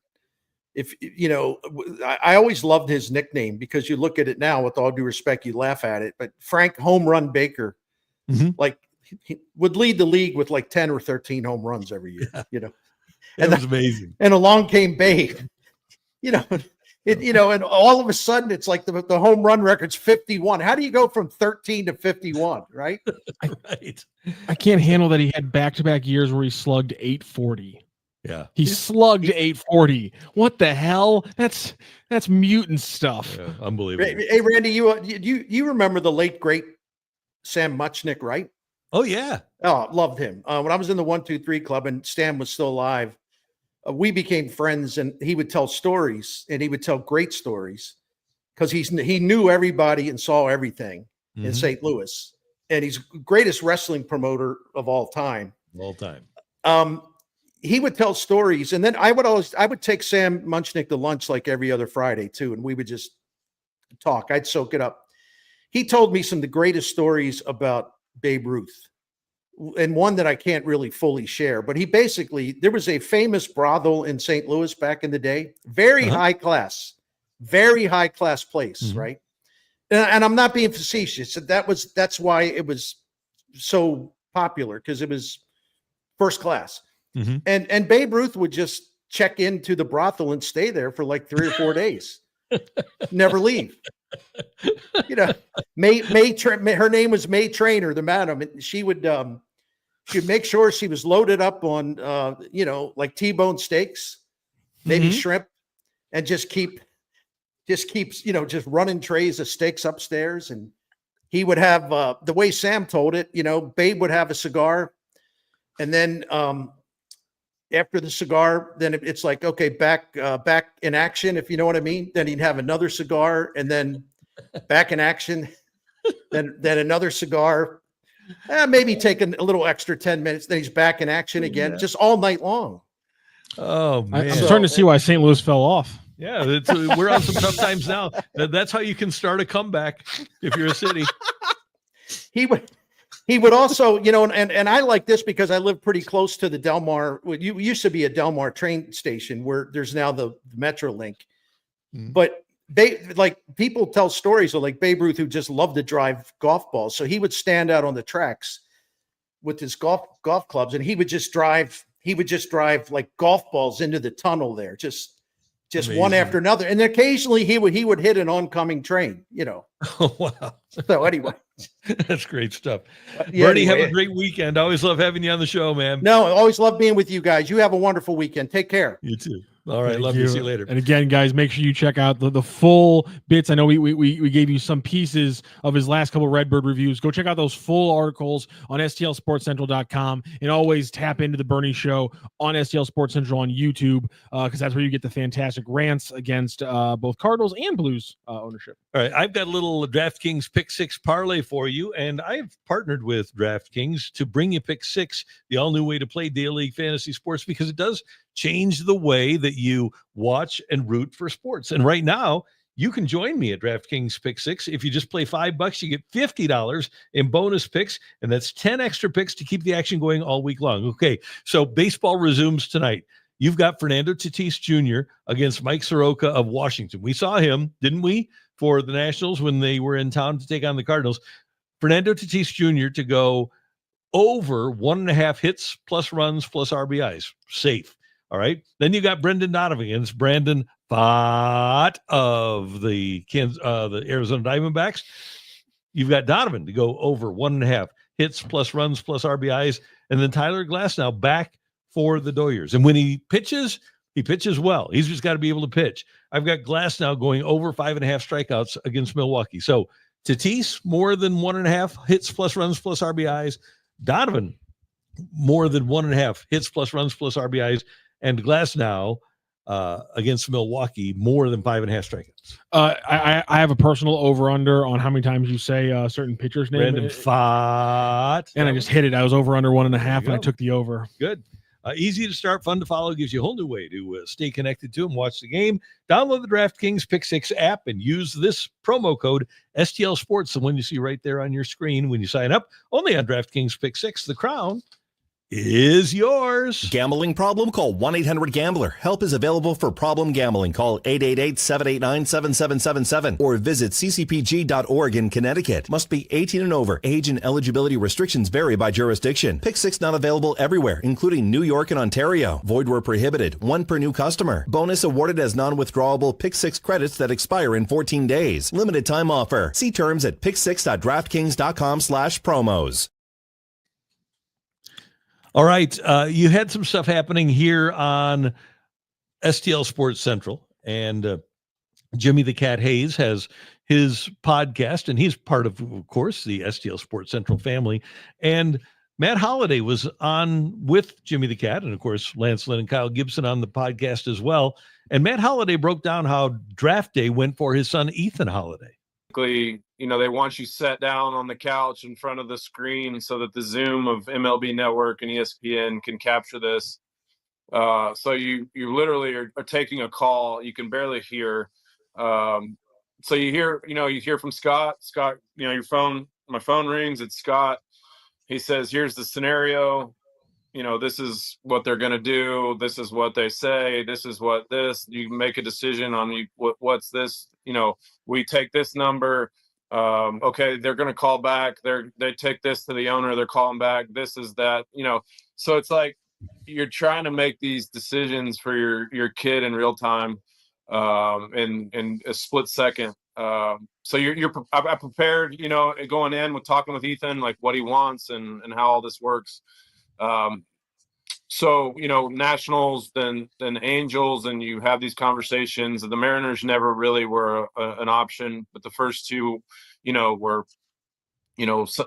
I always loved his nickname because you look at it now, with all due respect, you laugh at it. But Frank Home Run Baker, like he would lead the league with like 10 or 13 home runs every year. It was amazing. And along came Babe. And all of a sudden it's like the home run record's 51. How do you go from 13 to 51, right? Right. I can't handle that he had back-to-back years where he slugged 840. Yeah. He slugged 840. What the hell? That's mutant stuff. Yeah, unbelievable. Hey, Randy, you remember the late great Sam Muchnick, right? Oh yeah. Oh, loved him. When I was in the 1-2-3 club and Stan was still alive, we became friends, and he would tell stories, and he would tell great stories because he knew everybody and saw everything in St. Louis, and he's greatest wrestling promoter of all time. All time. He would tell stories, and then I would take Sam Muchnick to lunch like every other Friday too, and we would just talk. I'd soak it up. He told me some of the greatest stories about Babe Ruth, and one that I can't really fully share, but there was a famous brothel in St. Louis back in the day, very high class place, right? And I'm not being facetious. That's why it was so popular, because it was first class. And Babe Ruth would just check into the brothel and stay there for like 3 or 4 days, never leave. Her name was May Trainer, the madam, and she'd make sure she was loaded up on like T-bone steaks, maybe shrimp, and just keeps just running trays of steaks upstairs. And he would have the way Sam told it, Babe would have a cigar, and then after the cigar, then it's like, okay, back in action, if you know what I mean. Then he'd have another cigar, and then back in action, then another cigar. Maybe take a little extra 10 minutes. Then he's back in action again, just all night long. Oh man, I'm starting to see why St. Louis fell off. Yeah, we're on some tough times now. That's how you can start a comeback if you're a city. He would He would also, and I like this because I live pretty close to the Del Mar. You used to be a Del Mar train station where there's now the Metro Link. But people tell stories of like Babe Ruth, who just loved to drive golf balls. So he would stand out on the tracks with his golf clubs, and he would just drive like golf balls into the tunnel there, just Amazing. One after another. And occasionally he would hit an oncoming train, Oh, wow. So anyway, That's great stuff. Yeah, Bernie, anyway. have a great weekend. I always love having you on the show, man. No, I always love being with you guys. You have a wonderful weekend. Take care. You too. All right. Thank Love you. See you later. And again, guys, make sure you check out the full bits. I know we gave you some pieces of his last couple Redbird reviews. Go check out those full articles on stlsportscentral.com, and always tap into the Bernie Show on STL Sports Central on YouTube, because that's where you get the fantastic rants against both Cardinals and Blues ownership. All right. I've got a little DraftKings Pick 6 parlay for you, and I've partnered with DraftKings to bring you Pick 6, the all-new way to play daily fantasy sports, because it does change the way that you watch and root for sports. And right now, you can join me at DraftKings Pick 6. If you just play $5, you get $50 in bonus picks, and that's 10 extra picks to keep the action going all week long. Okay, so baseball resumes tonight. You've got Fernando Tatis Jr. against Mike Soroka of Washington. We saw him, didn't we, for the Nationals when they were in town to take on the Cardinals. Fernando Tatis Jr. to go over 1.5 hits plus runs plus RBIs. Safe. All right. Then you got Brendan Donovan against Brandon Pfaadt of the Arizona Diamondbacks. You've got Donovan to go over 1.5 hits plus runs plus RBIs. And then Tyler Glasnow back for the Doyers. And when he pitches well. He's just got to be able to pitch. I've got Glasnow going over 5.5 strikeouts against Milwaukee. So Tatis, more than 1.5 hits plus runs plus RBIs. Donovan, more than 1.5 hits plus runs plus RBIs. And Glasnow against Milwaukee, more than 5.5 strikeouts. I have a personal over-under on how many times you say a certain pitcher's name. Brandon Pfaadt. And I just hit it. I was over under 1.5, and I took the over. Good. Easy to start, fun to follow, gives you a whole new way to stay connected to and watch the game. Download the DraftKings Pick 6 app and use this promo code STL Sports, the one you see right there on your screen when you sign up. Only on DraftKings Pick 6. The crown is yours. Gambling problem? Call 1-800-GAMBLER. Help is available for problem gambling. Call 888-789-7777 or visit ccpg.org in Connecticut. Must be 18 and over. Age and eligibility restrictions vary by jurisdiction. Pick 6 not available everywhere, including New York and Ontario. Void where prohibited. 1 per new customer. Bonus awarded as non-withdrawable Pick 6 credits that expire in 14 days. Limited time offer. See terms at pick6.draftkings.com/promos. All right. You had some stuff happening here on STL Sports Central, and Jimmy the Cat Hayes has his podcast, and he's part of course, the STL Sports Central family. And Matt Holliday was on with Jimmy the Cat, and of course, Lance Lynn and Kyle Gibson on the podcast as well. And Matt Holliday broke down how draft day went for his son, Ethan Holliday. They want you sat down on the couch in front of the screen so that the Zoom of MLB Network and ESPN can capture this. So you literally are taking a call. You can barely hear. So you hear from Scott. Scott, my phone rings. It's Scott. He says, "Here's the scenario. This is what they're going to do. This is what they say. This is what this. You make a decision on what's this. We take this number. Okay, they're going to call back. They take this to the owner. They're calling back. This is that. So it's like you're trying to make these decisions for your kid in real time, in a split second. So I prepared, going in with talking with Ethan, like what he wants and how all this works. So, Nationals, then Angels, and you have these conversations. The Mariners never really were an option, but the first two, were,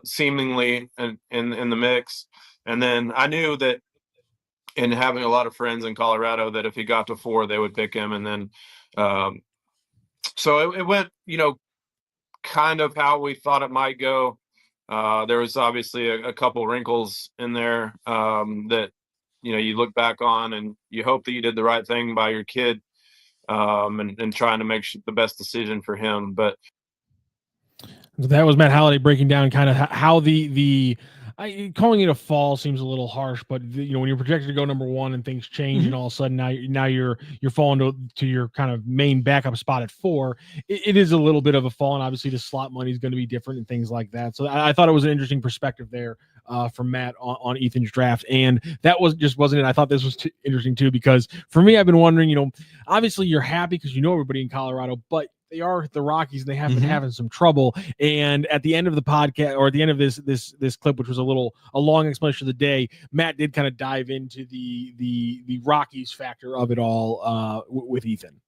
seemingly in the mix. And then I knew that, in having a lot of friends in Colorado, that if he got to 4, they would pick him. And then, so it went, kind of how we thought it might go. There was obviously a couple wrinkles in there that, you look back on and you hope that you did the right thing by your kid, and trying to make the best decision for him. But That was Matt Holliday breaking down kind of how calling it a fall seems a little harsh, but when you're projected to go number one and things change, and all of a sudden now you're falling to your kind of main backup spot at 4. It is a little bit of a fall, and obviously the slot money is going to be different and things like that. So I thought it was an interesting perspective there from Matt on Ethan's draft, and that wasn't it. I thought this was interesting too, because for me, I've been wondering, obviously you're happy because everybody in Colorado, but they are the Rockies, and they have been having some trouble. And at the end of the podcast, or at the end of this clip, which was a long explanation of the day, Matt did kind of dive into the Rockies factor of it all with Ethan.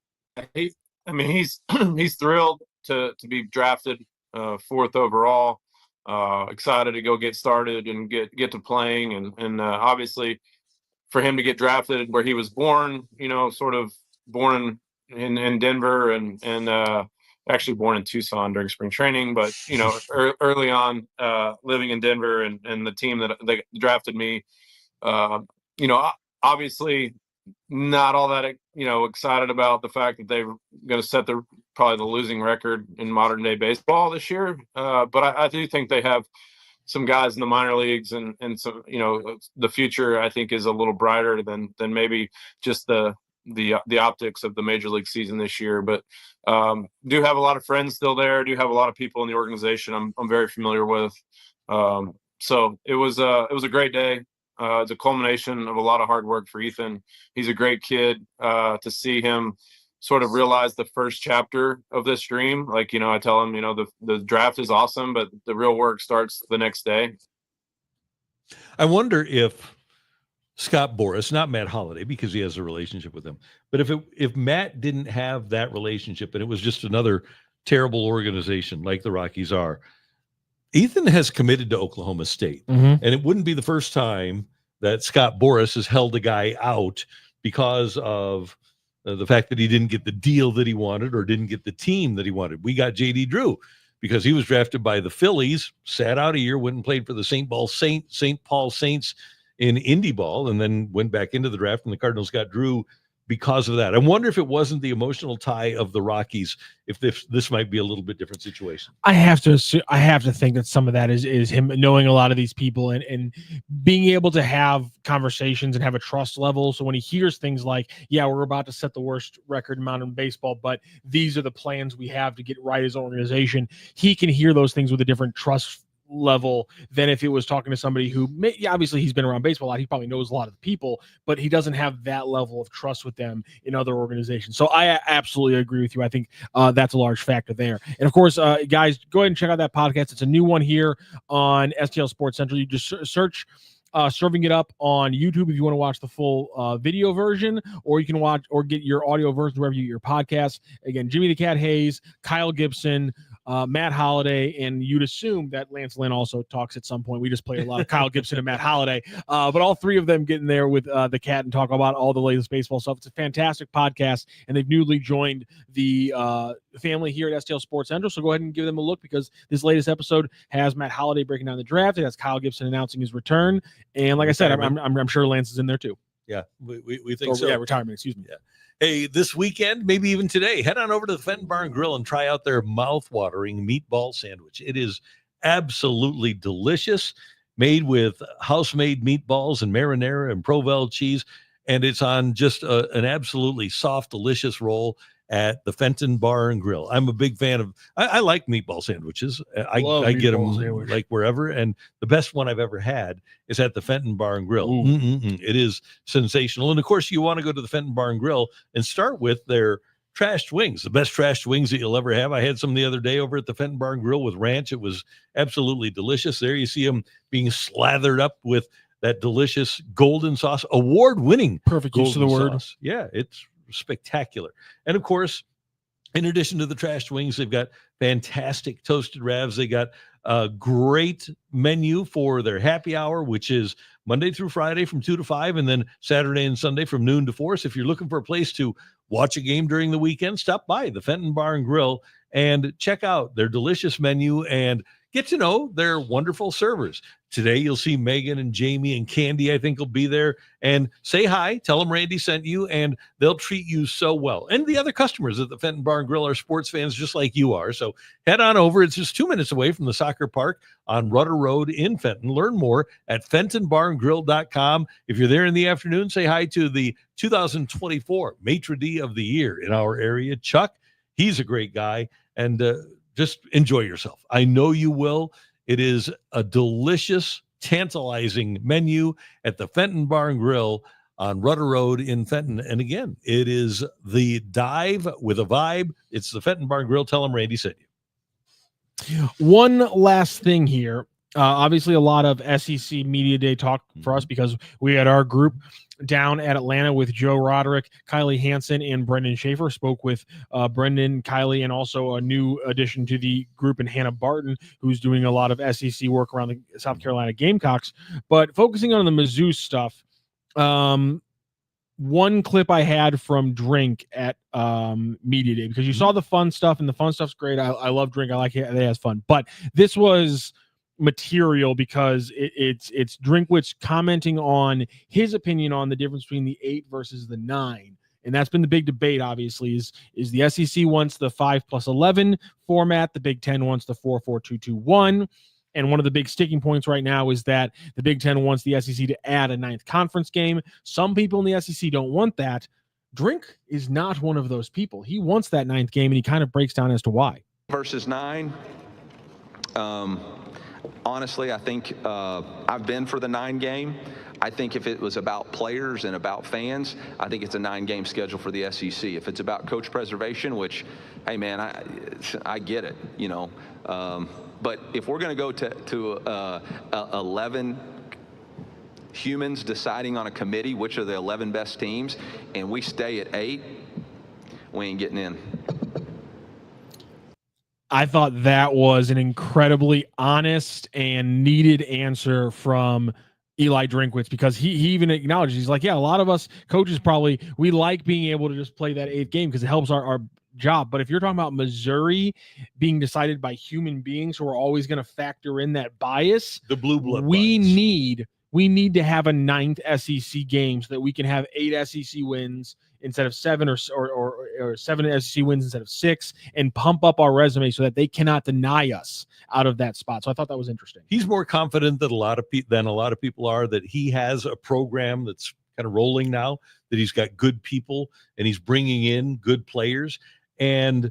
He's thrilled to be drafted 4th overall. Excited to go get started and get to playing, and obviously for him to get drafted where he was born, sort of born in Denver and actually born in Tucson during spring training, but early on living in Denver and the team that they drafted me, obviously not all that excited about the fact that they're going to set probably the losing record in modern day baseball this year, but I do think they have some guys in the minor leagues, and so the future I think is a little brighter than maybe just the optics of the major league season this year. But do have a lot of friends still there, do have a lot of people in the organization I'm very familiar with, so it was a great day. It's a culmination of a lot of hard work for Ethan. He's a great kid. To see him sort of realize the first chapter of this dream, like I tell him the draft is awesome, but the real work starts the next day. I wonder if Scott Boras, not Matt Holliday, because he has a relationship with him, but if Matt didn't have that relationship and it was just another terrible organization like the Rockies are, Ethan has committed to Oklahoma State, and it wouldn't be the first time that Scott Boras has held a guy out because of the fact that he didn't get the deal that he wanted or didn't get the team that he wanted. We got J.D. Drew because he was drafted by the Phillies, sat out a year, went and played for the St. Paul Saints in Indy ball, and then went back into the draft, and the Cardinals got Drew because of that. I wonder if it wasn't the emotional tie of the Rockies, if this might be a little bit different situation. I have to think that some of that is him knowing a lot of these people and being able to have conversations and have a trust level. So when he hears things like, yeah, we're about to set the worst record amount in baseball, but these are the plans we have to get right as an organization, he can hear those things with a different trust level than if it was talking to somebody who obviously he's been around baseball a lot. He probably knows a lot of the people, but he doesn't have that level of trust with them in other organizations. So I absolutely agree with you. I think that's a large factor there. And of course, guys, go ahead and check out that podcast. It's a new one here on STL Sports Central. You just search Serving It Up on YouTube if you want to watch the full video version, or you can watch or get your audio version wherever you get your podcasts. Again, Jimmy the Cat Hayes, Kyle Gibson, Matt Holliday, and you'd assume that Lance Lynn also talks at some point. We just play a lot of Kyle Gibson and Matt Holliday, but all three of them getting there with the Cat and talk about all the latest baseball stuff. It's a fantastic podcast, and they've newly joined the family here at STL Sports Central, so go ahead and give them a look, because this latest episode has Matt Holliday breaking down the draft. It has Kyle Gibson announcing his return, and like I said, I'm sure Lance is in there too. Yeah, we think so. Yeah, retirement, excuse me. Yeah. Hey, this weekend, maybe even today, head on over to the Fenton Barn Grill and try out their mouth-watering meatball sandwich. It is absolutely delicious, made with house-made meatballs and marinara and Provel cheese, and it's on just an absolutely soft, delicious roll at the Fenton Bar and Grill. I'm a big fan of, I like meatball sandwiches. I get them like wherever. And the best one I've ever had is at the Fenton Bar and Grill. It is sensational. And of course, you want to go to the Fenton Bar and Grill and start with their trashed wings, the best trashed wings that you'll ever have. I had some the other day over at the Fenton Bar and Grill with ranch. It was absolutely delicious. There you see them being slathered up with that delicious golden sauce, award-winning. Perfect use of the word. Sauce. Yeah, it's spectacular. And of course, in addition to the trashed wings, they've got fantastic toasted ravs. They got a great menu for their happy hour, which is Monday through Friday from 2 to 5, and then Saturday and Sunday from noon to 4. So if you're looking for a place to watch a game during the weekend, stop by the Fenton Bar and Grill and check out their delicious menu and get to know their wonderful servers. Today, you'll see Megan and Jamie and Candy, I think, will be there. And say hi, tell them Randy sent you, and they'll treat you so well. And the other customers at the Fenton Bar and Grill are sports fans just like you are. So head on over. It's just 2 minutes away from the soccer park on Rudder Road in Fenton. Learn more at FentonBarandGrill.com. If you're there in the afternoon, say hi to the 2024 Maitre d' of the Year in our area, Chuck. He's a great guy. And just enjoy yourself. I know you will. It is a delicious, tantalizing menu at the Fenton Bar and Grill on Rudder Road in Fenton. And again, it is the dive with a vibe. It's the Fenton Bar and Grill. Tell them Randy sent you. One last thing here. Obviously, a lot of SEC Media Day talk for us because we had our group down at Atlanta with Joe Roderick, Kylie Hansen, and Brendan Schaefer. Spoke with Brendan, Kylie, and also a new addition to the group in Hannah Barton, who's doing a lot of SEC work around the South Carolina Gamecocks. But focusing on the Mizzou stuff, one clip I had from Drink at Media Day, because you saw the fun stuff, and the fun stuff's great. I love Drink. I like it. It has fun. But this was material because it's Drinkwitz commenting on his opinion on the difference between the 8 versus the 9. And that's been the big debate, obviously, is the SEC wants the 5+11 format. The Big Ten wants the 4-4-2-2-1. And one of the big sticking points right now is that the Big Ten wants the SEC to add a 9th conference game. Some people in the SEC don't want that. Drink is not one of those people. He wants that 9th game, and he kind of breaks down as to why. Versus 9. Honestly, I think I've been for the 9 game. I think if it was about players and about fans, I think it's a 9-game schedule for the SEC. If it's about coach preservation, which, hey man, I get it, you know. But if we're going to go to 11 humans deciding on a committee which are the 11 best teams, and we stay at 8, we ain't getting in. I thought that was an incredibly honest and needed answer from Eli Drinkwitz, because he even acknowledged, he's like, yeah, a lot of us coaches probably, we like being able to just play that 8th game because it helps our job. But if you're talking about Missouri being decided by human beings who are always going to factor in that bias, the blue blood we need to have a 9th SEC game so that we can have 8 SEC wins instead of 7 or 7 SEC wins instead of 6, and pump up our resume so that they cannot deny us out of that spot. So I thought that was interesting. He's more confident than a lot of people are that he has a program that's kind of rolling now, that he's got good people and he's bringing in good players. And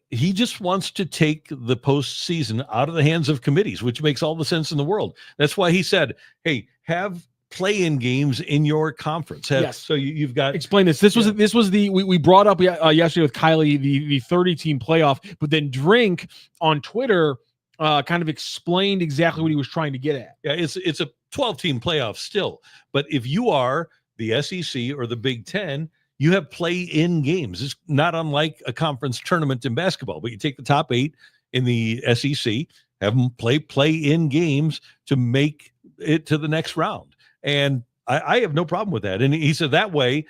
he just wants to take the postseason out of the hands of committees, which makes all the sense in the world. That's why he said, hey, have play-in games in your conference. Yes. So you've got, explain this. This was the we brought up yesterday with Kylie the 30-team playoff, but then Drink on Twitter kind of explained exactly what he was trying to get at. Yeah, it's a 12-team playoff still, but if you are the SEC or the Big Ten, you have play-in games. It's not unlike a conference tournament in basketball, but you take the top 8 in the SEC, have them play-in games to make it to the next round. And I have no problem with that. And he said that way,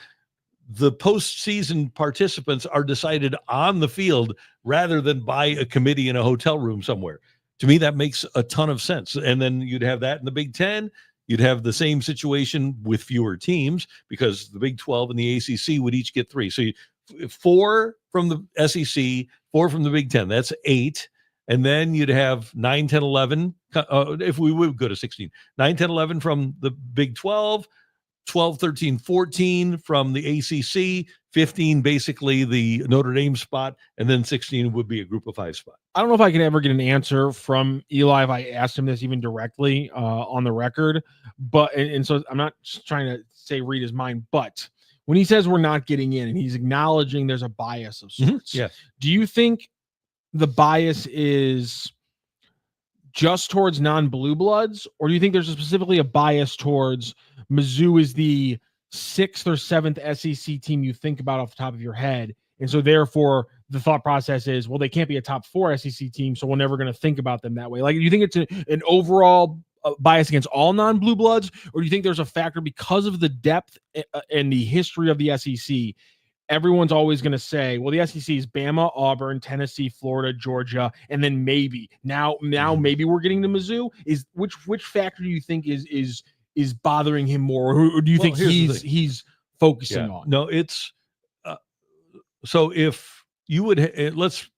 the postseason participants are decided on the field rather than by a committee in a hotel room somewhere. To me, that makes a ton of sense. And then you'd have that in the Big Ten. You'd have the same situation with fewer teams because the Big 12 and the ACC would each get 3. So 4 from the SEC, 4 from the Big Ten. That's 8. And then you'd have 9, 10, 11. If we would go to 16, 9, 10, 11 from the Big 12, 12, 13, 14 from the ACC, 15 basically the Notre Dame spot, and then 16 would be a group of 5 spot. I don't know if I can ever get an answer from Eli if I asked him this even directly on the record, but and so I'm not trying to say read his mind, but when he says we're not getting in and he's acknowledging there's a bias of sorts, yeah. Do you think the bias is just towards non-blue bloods, or do you think there's specifically a bias towards Mizzou is the 6th or 7th SEC team you think about off the top of your head, and so therefore the thought process is, well, they can't be a top 4 SEC team, so we're never going to think about them that way? Like, do you think it's an overall bias against all non-blue bloods, or do you think there's a factor because of the depth and the history of the SEC? everyone's always going to say, well, the SEC is Bama, Auburn, Tennessee, Florida, Georgia, and then maybe maybe we're getting to Mizzou. Is which factor do you think is bothering him more, or do you think he's focusing on? No, it's so if you would let's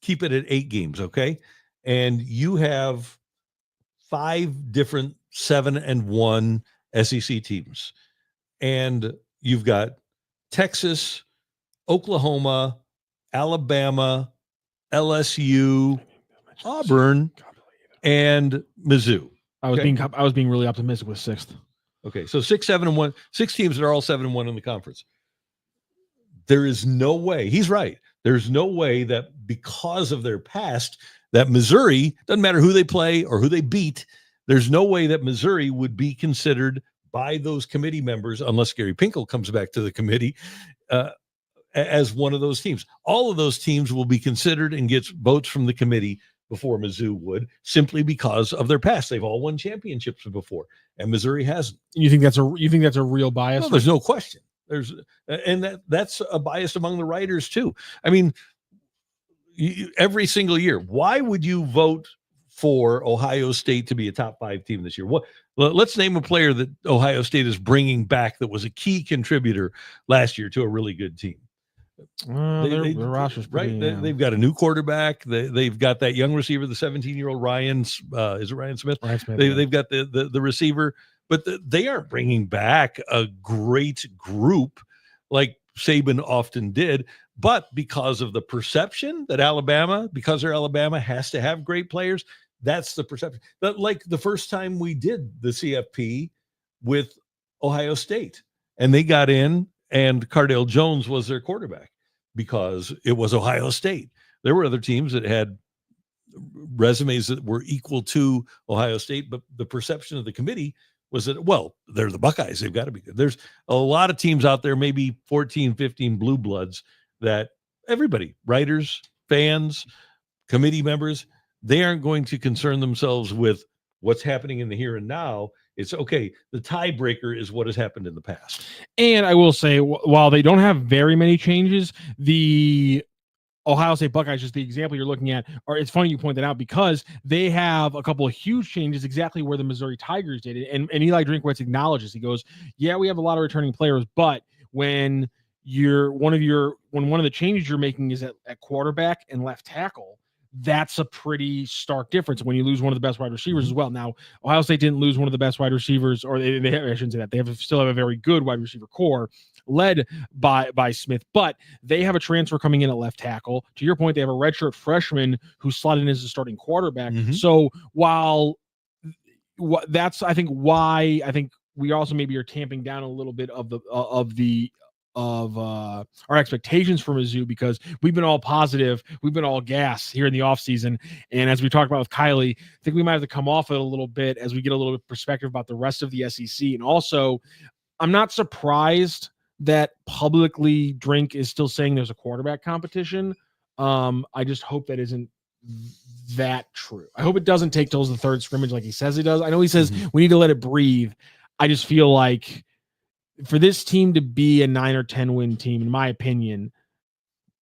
keep it at 8 games, okay? And you have 5 different 7-1 SEC teams, and you've got Texas, Oklahoma, Alabama, LSU, Auburn, and Mizzou. I was being really optimistic with 6th. Okay, so 6, 7-1, 6 teams that are all 7-1 in the conference. There is no way, he's right. There's no way that because of their past, that Missouri, doesn't matter who they play or who they beat, there's no way that Missouri would be considered by those committee members, unless Gary Pinkel comes back to the committee, as one of those teams. All of those teams will be considered and gets votes from the committee before Mizzou would, simply because of their past. They've all won championships before, and Missouri hasn't. You think that's a real bias? No, there's no question. That's a bias among the writers too. I mean, every single year, why would you vote for Ohio State to be a top 5 team this year? Let's name a player that Ohio State is bringing back that was a key contributor last year to a really good team. Their roster's pretty, right. They've got a new quarterback. They've got that young receiver, the 17-year-old Ryan. Is it Ryan Smith? Ryan Smith. They've got the receiver, but they aren't bringing back a great group like Saban often did. But because of the perception that because they're Alabama, has to have great players. That's the perception. But like the first time we did the CFP with Ohio State, and they got in, and Cardale Jones was their quarterback because it was Ohio State. There were other teams that had resumes that were equal to Ohio State, but the perception of the committee was that, well, they're the Buckeyes. They've got to be good. There's a lot of teams out there, maybe 14, 15 blue bloods, that everybody, writers, fans, committee members, they aren't going to concern themselves with what's happening in the here and now. It's okay. The tiebreaker is what has happened in the past. And I will say, while they don't have very many changes, the Ohio State Buckeyes, just the example you're looking at, it's funny you point that out because they have a couple of huge changes exactly where the Missouri Tigers did it. And Eli Drinkwitz acknowledges, he goes, yeah, we have a lot of returning players, but when one of the changes you're making is at quarterback and left tackle, that's a pretty stark difference when you lose one of the best wide receivers as well. Now, Ohio State didn't lose one of the best wide receivers, or I shouldn't say that. They still have a very good wide receiver core led by Smith, but they have a transfer coming in at left tackle. To your point, they have a redshirt freshman who's slotted in as a starting quarterback. Mm-hmm. So while that's, I think, why I think we also maybe are tamping down a little bit of our expectations for Mizzou, because we've been all positive, we've been all gas here in the offseason. And as we talked about with Kylie, I think we might have to come off it a little bit as we get a little bit of perspective about the rest of the SEC. And also, I'm not surprised that publicly Drink is still saying there's a quarterback competition. I just hope that isn't that true. I hope it doesn't take till the third scrimmage like he says he does. I know he says we need to let it breathe. I just feel like for this team to be a 9 or 10 win team, in my opinion,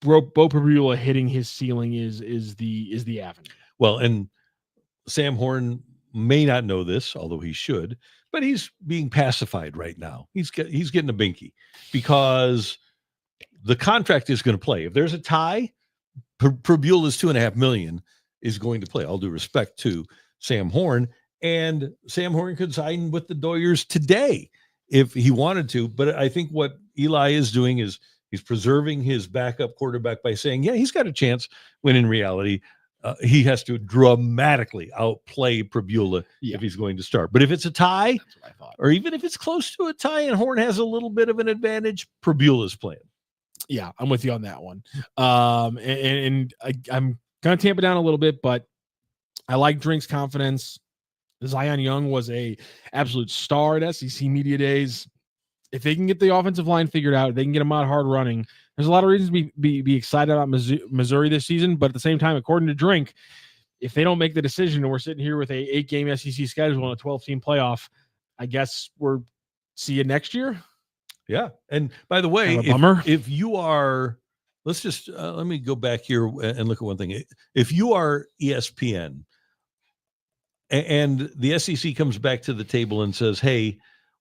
Beau Pribula hitting his ceiling is the avenue. Well, and Sam Horn may not know this, although he should, but he's being pacified right now. He's getting a binky because the contract is going to play. If there's a tie, Pribula's $2.5 million is going to play. All due respect to Sam Horn, and Sam Horn could sign with the Doyers today if he wanted to. But I think what Eli is doing is he's preserving his backup quarterback by saying, yeah, he's got a chance, when in reality, he has to dramatically outplay Pribula if he's going to start. But if it's a tie, that's what I thought, or even if it's close to a tie and Horn has a little bit of an advantage, Pribula's playing. Yeah, I'm with you on that one. I'm going to tamp it down a little bit, but I like Drink's confidence. Zion Young was a absolute star at SEC Media Days. If they can get the offensive line figured out, they can get them out hard running. There's a lot of reasons to be excited about Missouri this season, but at the same time, according to Drink, if they don't make the decision and we're sitting here with a 8-game SEC schedule and a 12-team playoff, I guess we're see you next year. Yeah. And by the way, Kind of a bummer. if you are, let's just let me go back here and look at one thing. If you are ESPN and the SEC comes back to the table and says, hey,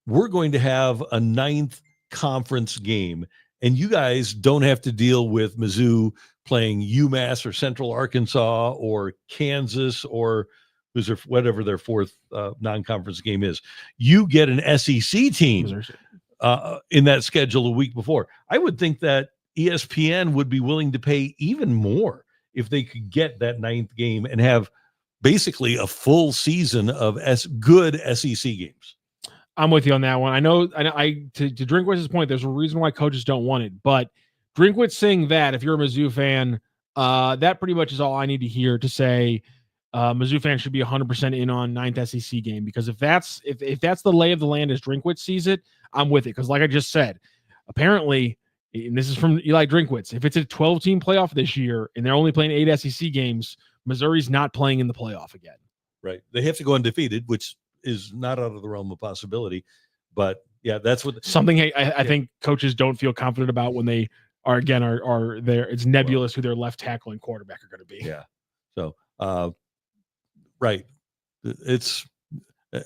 we're going to have a 9th conference game, and you guys don't have to deal with Mizzou playing UMass or Central Arkansas or Kansas or whatever their 4th non-conference game is. You get an SEC team in that schedule a week before. I would think that ESPN would be willing to pay even more if they could get that 9th game and have basically a full season of good SEC games. I'm with you on that one. I know to Drinkwitz's point, there's a reason why coaches don't want it, but Drinkwitz saying that, if you're a Mizzou fan, that pretty much is all I need to hear to say Mizzou fans should be 100% in on 9th SEC game, because if that's the lay of the land as Drinkwitz sees it, I'm with it. Because like I just said, apparently, and this is from Eli Drinkwitz, if it's a 12-team playoff this year and they're only playing 8 SEC games, Missouri's not playing in the playoff again. Right. They have to go undefeated, which is not out of the realm of possibility. But yeah, that's what something I think coaches don't feel confident about when they are there. It's nebulous who their left tackle and quarterback are going to be. Yeah. So, right. It's,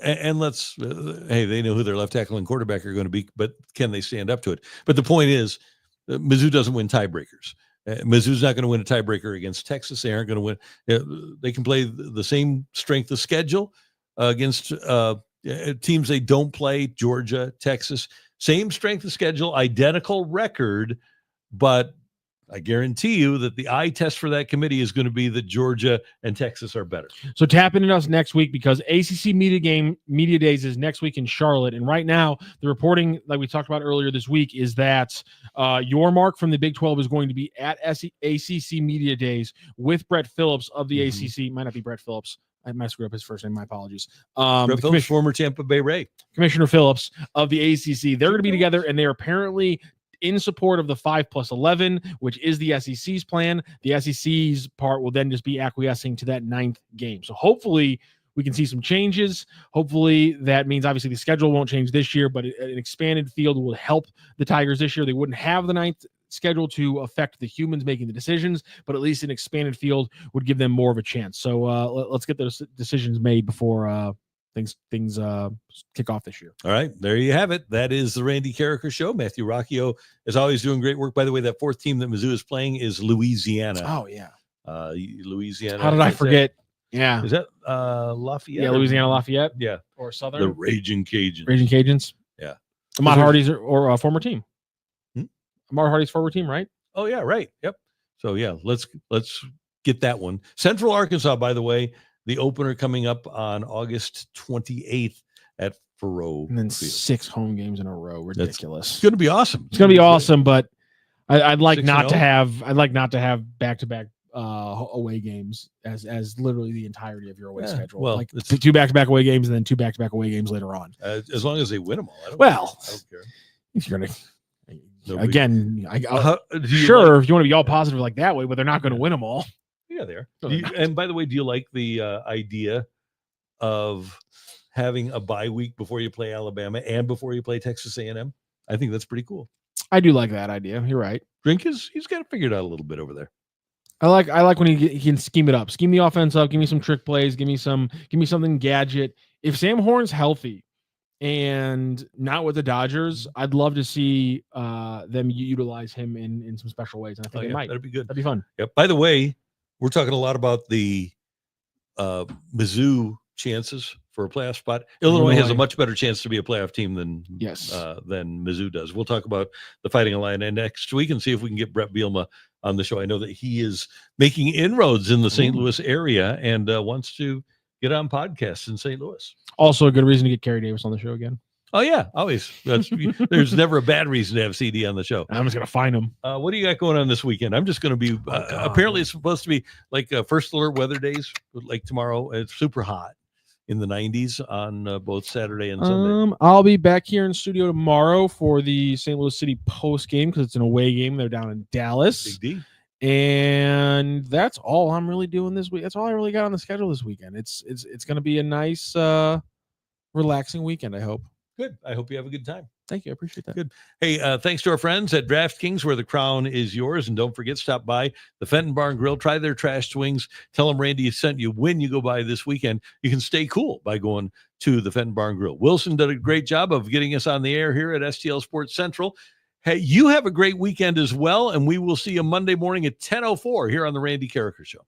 and let's, hey, they know who their left tackle and quarterback are going to be, but can they stand up to it? But the point is, Mizzou doesn't win tiebreakers. Mizzou's not going to win a tiebreaker against Texas. They aren't going to win. They can play the same strength of schedule against teams they don't play, Georgia, Texas. Same strength of schedule, identical record, but I guarantee you that the eye test for that committee is going to be that Georgia and Texas are better. So tap into us next week, because ACC Media Days is next week in Charlotte. And right now, the reporting, like we talked about earlier this week, is that your mark from the Big 12 is going to be at ACC Media Days with Brett Phillips of the ACC. Might not be Brett Phillips. I might screw up his first name. My apologies. Brett Phillips, former Tampa Bay Ray. Commissioner Phillips of the ACC. They're going to be together, and they're apparently in support of the 5+11, which is the SEC's plan. The SEC's part will then just be acquiescing to that 9th game. So hopefully we can see some changes. Hopefully that means obviously the schedule won't change this year, but an expanded field will help the Tigers this year. They wouldn't have the 9th schedule to affect the humans making the decisions, but at least an expanded field would give them more of a chance. So let's get those decisions made before things kick off this year. All right, there you have it. That is the Randy Karraker Show. Matthew Rocchio is always doing great work. By the way, that 4th team that Mizzou is playing is Louisiana. Oh yeah, Louisiana. How did I forget? Yeah, is that Lafayette? Yeah, Louisiana Lafayette. Yeah, or Southern. The Raging Cajuns. Raging Cajuns. Yeah, Ahmad Hardy's or a former team. Hmm? Ahmad Hardy's former team, right? Oh yeah, right. Yep. So yeah, let's get that one. Central Arkansas, by the way. The opener coming up on August 28th at Faroe. And then Field. 6 home games in a row. Ridiculous. It's going to be awesome. It's going to be awesome, but I'd like 6-0? not to have. I'd like not to have back-to-back away games as literally the entirety of your away schedule. Well, like 2 back-to-back away games and then 2 back-to-back away games later on. As long as they win them all. I don't care. If you're gonna. Nobody. Again, if you want to be all positive like that way, but they're not going to win them all. Yeah, they are. And by the way, do you like the idea of having a bye week before you play Alabama and before you play Texas A&M? I think that's pretty cool. I do like that idea. You're right. He's got it figured out a little bit over there. I like when he can scheme it up, scheme the offense up, give me some trick plays, give me something gadget. If Sam Horn's healthy and not with the Dodgers, I'd love to see them utilize him in some special ways. And I think they might. That'd be good. That'd be fun. Yep. By the way, we're talking a lot about the Mizzou chances for a playoff spot. Illinois has a much better chance to be a playoff team than Mizzou does. We'll talk about the Fighting Illini next week and see if we can get Brett Bielema on the show. I know that he is making inroads in the St. Louis area and wants to get on podcasts in St. Louis. Also a good reason to get Kerry Davis on the show again. Oh, yeah, always. There's never a bad reason to have CD on the show. I'm just going to find him. What do you got going on this weekend? I'm just going to be, apparently it's supposed to be like first alert weather days, like tomorrow. It's super hot in the 90s on both Saturday and Sunday. I'll be back here in studio tomorrow for the St. Louis City post game because it's an away game. They're down in Dallas. Big D. And that's all I'm really doing this week. That's all I really got on the schedule this weekend. It's going to be a nice, relaxing weekend, I hope. Good. I hope you have a good time. Thank you. I appreciate that. Good. Hey, thanks to our friends at DraftKings, where the crown is yours. And don't forget, stop by the Fenton Barn Grill. Try their trash swings. Tell them Randy sent you when you go by this weekend. You can stay cool by going to the Fenton Barn Grill. Wilson did a great job of getting us on the air here at STL Sports Central. Hey, you have a great weekend as well, and we will see you Monday morning at 10:04 here on the Randy Karraker Show.